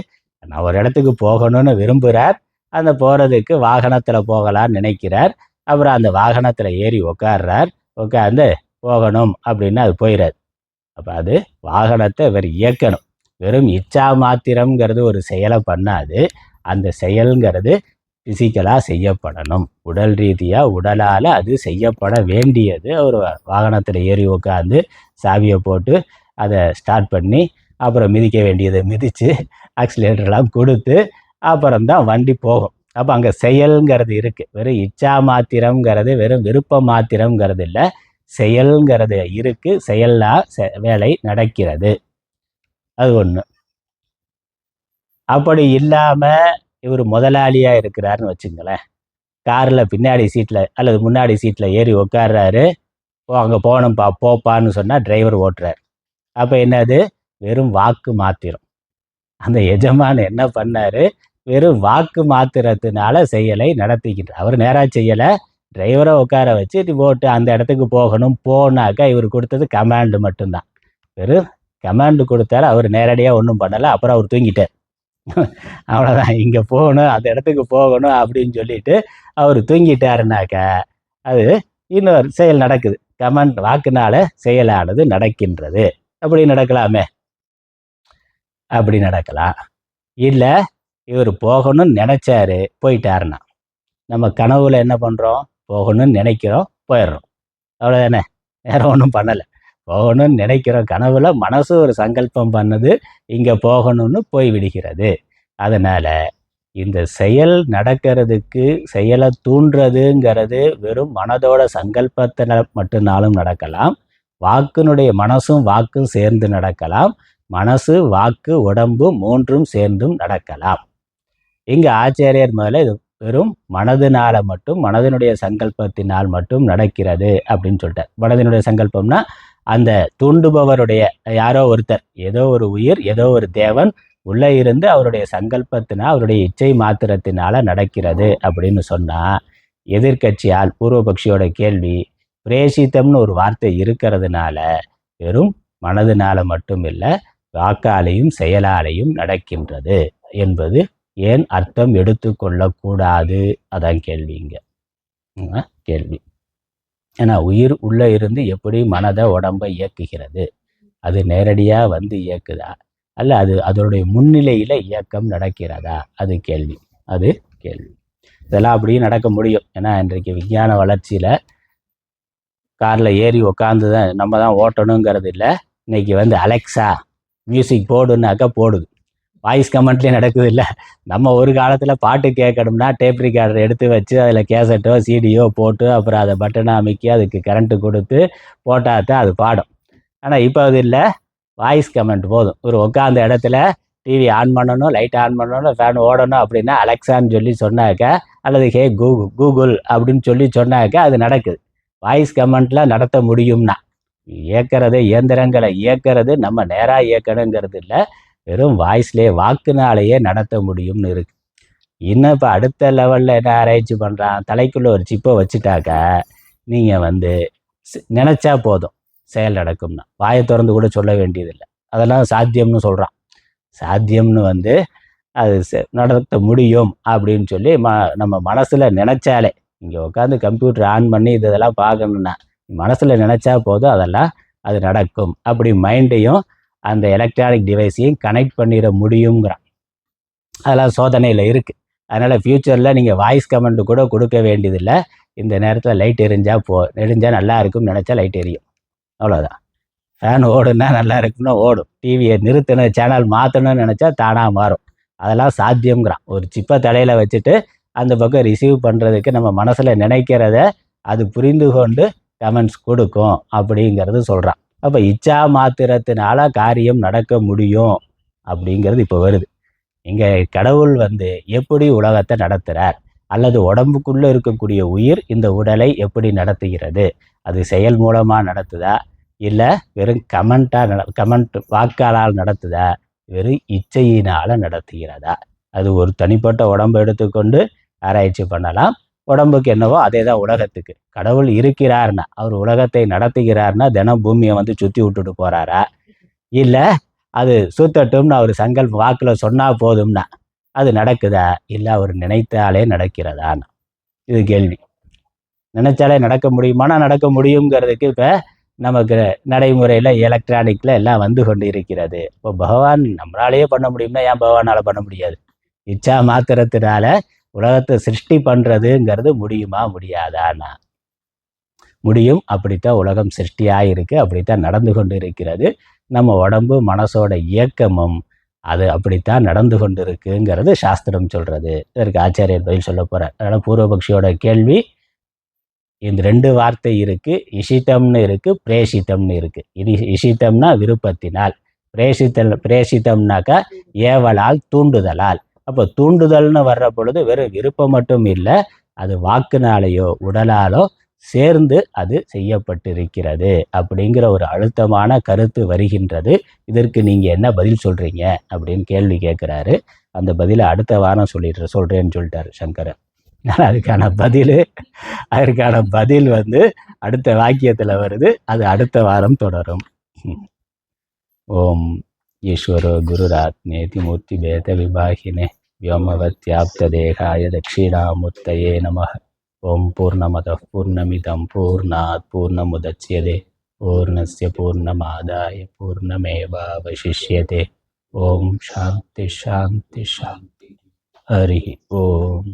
நான் ஒரு இடத்துக்கு போகணும்னு விரும்புகிறார், அந்த போகிறதுக்கு வாகனத்தில் போகலான்னு நினைக்கிறார், அப்புறம் அந்த வாகனத்தில் ஏறி உட்காடுறார், உட்காந்து போகணும் அப்படின்னா அது போயிடாது. அப்போ அது வாகனத்தை இயக்கணும். வெறும் இச்சா மாத்திரம்ங்கிறது ஒரு செயலை பண்ணாது, அந்த செயல்ங்கிறது ஃபிசிக்கலாக செய்யப்படணும், உடல் ரீதியாக உடலால் அது செய்யப்பட வேண்டியது. ஒரு வாகனத்தில் ஏறி உட்காந்து சாவியை போட்டு அதை ஸ்டார்ட் பண்ணி அப்புறம் மிதிக்க வேண்டியதை மிதித்து ஆக்சிலேட்டர்லாம் கொடுத்து அப்புறம்தான் வண்டி போகும். அப்போ அங்கே செயல்ங்கிறது இருக்குது. வெறும் இச்சா மாத்திரம்ங்கிறது வெறும் விருப்ப மாத்திரம்ங்கிறது இல்லை, செயல்ங்கிறது இருக்குது, செயலாக வேலை நடக்கிறது. அது ஒன்று. அப்படி இல்லாமல் இவர் முதலாளியாக இருக்கிறாருன்னு வச்சுங்களேன், காரில் பின்னாடி சீட்டில் அல்லது முன்னாடி சீட்டில் ஏறி உட்கார்றாரு, அங்கே போகணும்ப்பா போப்பான்னு சொன்னால் டிரைவர் ஓட்டுறார். அப்போ என்னது, வெறும் வாக்கு மாத்திரம். அந்த எஜமான் என்ன பண்ணார், வெறும் வாக்கு மாத்திரத்தினால செயலை நடத்திக்கிட்டு, அவர் நேராக செய்யலை, டிரைவரை உட்கார வச்சு போட்டு அந்த இடத்துக்கு போகணும் போனாக்கா இவர் கொடுத்தது கமாண்டு மட்டும்தான். வெறும் கமாண்டு கொடுத்தாரு, அவர் நேரடியாக ஒன்றும் பண்ணலை, அப்புறம் அவர் தூங்கிட்டார். அவ்வளோதான், இங்கே போகணும் அந்த இடத்துக்கு போகணும் அப்படின்னு சொல்லிட்டு அவர் தூங்கிட்டாருனாக்கா அது இன்னொரு செயல் நடக்குது, கமாண்ட் வாக்குனால செயலானது நடக்கின்றது. அப்படி நடக்கலாமே, அப்படி நடக்கலாம். இல்லை இவர் போகணும்னு நினச்சாரு போயிட்டாருன்னா, நம்ம கனவுல என்ன பண்ணுறோம், போகணும்னு நினைக்கிறோம் போயிடுறோம், அவ்வளோதானே, வேறு ஒன்றும் பண்ணலை. போகணும்னு நினைக்கிறோம், கனவுல மனசு ஒரு சங்கல்பம் பண்ணுது இங்கே போகணும்னு போய் விடுகிறது. அதனால் இந்த செயல் நடக்கிறதுக்கு செயலை தூண்டுறதுங்கிறது வெறும் மனதோட சங்கல்பத்தில் மட்டும்னாலும் நடக்கலாம், வாக்குனுடைய மனசும் வாக்கும் சேர்ந்து நடக்கலாம், மனசு வாக்கு உடம்பு மூன்றும் சேர்ந்தும் நடக்கலாம். இங்கே ஆச்சாரியர் முதல்ல இது வெறும் மனதினால மட்டும், மனதினுடைய சங்கல்பத்தினால் மட்டும் நடக்கிறது அப்படின்னு சொல்லிட்டார். மனதினுடைய சங்கல்பம்னா அந்த தூண்டுபவருடைய யாரோ ஒருத்தர், ஏதோ ஒரு உயிர், ஏதோ ஒரு தேவன் உள்ளே இருந்து அவருடைய சங்கல்பத்தினால், அவருடைய இச்சை மாத்திரத்தினால நடக்கிறது அப்படின்னு சொன்னா, எதிர்கட்சியால் பூர்வபக்ஷியோட கேள்வி, பிரேசித்தம்னு ஒரு வார்த்தை இருக்கிறதுனால வெறும் மனதினால மட்டும் இல்லை, வாக்காலையும் செயலாலையும் நடக்கின்றது என்பது ஏன் அர்த்தம் எடுத்துக்கொள்ளக்கூடாது? அதான் கேள்விங்க. கேள்வி. ஏன்னா உயிர் உள்ளே இருந்து எப்படி மனதை உடம்பை இயக்குகிறது? அது நேரடியாக வந்து இயக்குதா, அல்ல அது அதனுடைய முன்னிலையில் இயக்கம் நடக்கிறதா? அது கேள்வி. அது கேள்வி. இதெல்லாம் அப்படியே நடக்க முடியும். ஏன்னா இன்றைக்கு விஞ்ஞான வளர்ச்சியில் காரில் ஏறி உக்காந்து தான் நம்ம தான் ஓட்டணுங்கிறது இல்லை. இன்னைக்கு வந்து அலெக்ஸா மியூசிக் போடுன்னாக்கா போடுது. வாய்ஸ் கமெண்ட்லேயே நடக்குது இல்லை. நம்ம ஒரு காலத்தில் பாட்டு கேட்கணும்னா டேப் ரிகார்டர் எடுத்து வச்சு அதில் கேசட்டோ சிடியோ போட்டு அப்புறம் அதை பட்டனை அமைக்கி அதுக்கு கரண்ட்டு கொடுத்து போட்டால் தான் அது பாடும். ஆனால் இப்போ அது இல்லை, வாய்ஸ் கமெண்ட் போதும். ஒரு உட்காந்த இடத்துல டிவி ஆன் பண்ணணும், லைட் ஆன் பண்ணணும், ஃபேன் ஓடணும் அப்படின்னா அலெக்ஸான்னு சொல்லி சொன்னாக்க, அல்லது ஹே கூகுள் அப்படின்னு சொல்லி சொன்னாக்க அது நடக்குது. வாய்ஸ் கமெண்ட்லாம் நடத்த முடியும்னா, இயக்கிறது இயந்திரங்களை இயக்கிறது நம்ம நேராக இயக்கணுங்கிறது இல்லை, வெறும் வாய்ஸ்லேயே வாக்குனாலேயே நடத்த முடியும்னு இருக்கு. இன்னும் இப்போ அடுத்த லெவலில் என்ன ஆராய்ச்சி பண்ணுறான், தலைக்குள்ளே ஒரு சிப்பை வச்சுட்டாக்கா நீங்கள் வந்து நினச்சா போதும் செயல் நடக்கும்னா, வாயை திறந்து கூட சொல்ல வேண்டியதில்லை. அதெல்லாம் சாத்தியம்னு சொல்கிறான். சாத்தியம்னு வந்து அது நடத்த முடியும் அப்படின்னு சொல்லி நம்ம மனசில் நினச்சாலே, இங்கே உட்காந்து கம்ப்யூட்டர் ஆன் பண்ணி இதெல்லாம் பார்க்கணுன்னா மனசில் நினச்சா போதும் அதெல்லாம் அது நடக்கும். அப்படி மைண்டையும் அந்த எலக்ட்ரானிக் டிவைஸையும் கனெக்ட் பண்ணிட முடியுங்கிறான். அதெல்லாம் சோதனையில் இருக்குது. அதனால் ஃப்யூச்சரில் நீங்கள் வாய்ஸ் கமெண்ட் கூட கொடுக்க வேண்டியதில்லை. இந்த நேரத்தில் லைட் எரிஞ்சால் நல்லா இருக்கும்னு நினச்சா லைட் எரியும், அவ்வளோதான். ஃபேன் ஓடுனா நல்லா இருக்குன்னா ஓடும். டிவியை நிறுத்தணும், சேனல் மாற்றணும்னு நினச்சா தானாக மாறும். அதெல்லாம் சாத்தியங்கிறான். ஒரு சிப்பை தலையில் வச்சுட்டு அந்த பக்கம் ரிசீவ் பண்ணுறதுக்கு நம்ம மனசில் நினைக்கிறத அது புரிந்து கொண்டு கமெண்ட்ஸ் கொடுக்கும் அப்படிங்கிறது சொல்கிறான். அப்போ இச்சா மாத்திரத்தினால காரியம் நடக்க முடியும் அப்படிங்கிறது இப்போ வருது. இங்கே கடவுள் வந்து எப்படி உலகத்தை நடத்துகிறார், அல்லது உடம்புக்குள்ளே இருக்கக்கூடிய உயிர் இந்த உடலை எப்படி நடத்துகிறது? அது செயல் மூலமாக நடத்துதா, இல்லை வெறும் கமெண்ட் வாக்காளால் நடத்துதா, வெறும் இச்சையினால் நடத்துகிறதா? அது ஒரு தனிப்பட்ட உடம்பை எடுத்துக்கொண்டு ஆராய்ச்சி பண்ணலாம். உடம்புக்கு என்னவோ அதே தான் உலகத்துக்கு. கடவுள் இருக்கிறார்னா, அவர் உலகத்தை நடத்துகிறார்னா தினம் பூமியை வந்து சுற்றி விட்டுட்டு போகிறாரா, இல்லை அது சுத்தட்டும்னு அவர் வாக்கில் சொன்னால் போதும்னா அது நடக்குதா, இல்லை அவர் நினைத்தாலே நடக்கிறதான்னு? இது கேள்வி. நினைச்சாலே நடக்க முடியுமானா நடக்க முடியுங்கிறதுக்கு இப்போ நமக்கு நடைமுறையில் எலக்ட்ரானிக்கில் எல்லாம் வந்து கொண்டு இருக்கிறது. இப்போ பகவான் நம்மளாலேயே பண்ண முடியும்னா ஏன் பகவானால் பண்ண முடியாது? இச்சா மாத்திரத்தினால உலகத்தை சிருஷ்டி பண்ணுறதுங்கிறது முடியுமா முடியாதானா? முடியும். அப்படித்தான் உலகம் சிருஷ்டியாக இருக்குது, அப்படித்தான் நடந்து கொண்டு இருக்கிறது. நம்ம உடம்பு மனசோட இயக்கமும் அது அப்படித்தான் நடந்து கொண்டு இருக்குங்கிறது சாஸ்திரம் சொல்கிறது. இதற்கு ஆச்சாரியர் பதில் சொல்ல போகிறார். அதனால் பூர்வபக்ஷியோட கேள்வி, இந்த 2 வார்த்தை இருக்குது. இஷிதம்னு இருக்குது, பிரேஷித்தம்னு இருக்குது. இது இஷிதம்னா விருப்பத்தினால், பிரேஷித்தம்னாக்கா ஏவலால், தூண்டுதலால். அப்போ தூண்டுதல்னு வர்ற பொழுது வெறும் விருப்பம் மட்டும் இல்லை, அது வாக்குனாலேயோ உடலாலோ சேர்ந்து அது செய்யப்பட்டிருக்கிறது அப்படிங்கிற ஒரு அழுத்தமான கருத்து வருகின்றது. இதற்கு நீங்கள் என்ன பதில் சொல்கிறீங்க அப்படின்னு கேள்வி கேட்குறாரு. அந்த பதிலை அடுத்த வாரம் சொல்கிறேன்னு சொல்லிட்டார் சங்கரன். அதுக்கான பதில் வந்து அடுத்த வாக்கியத்தில் வருது. அது அடுத்த வாரம் தொடரும். ஓம் ஈஸ்வரோ குருராத்மேதி மூர்த்தி பேத விபாகினே व्योमवत्याप्तदेहाय दक्षिणामूर्तये नमः। ओं पूर्णमदः पूर्णमिदं पूर्णात् पूर्णमुदच्यते पूर्णस्य पूर्णमादाय पूर्णमेवावशिष्यते। ओं शान्ति शान्ति शान्ति। हरिः ओम्।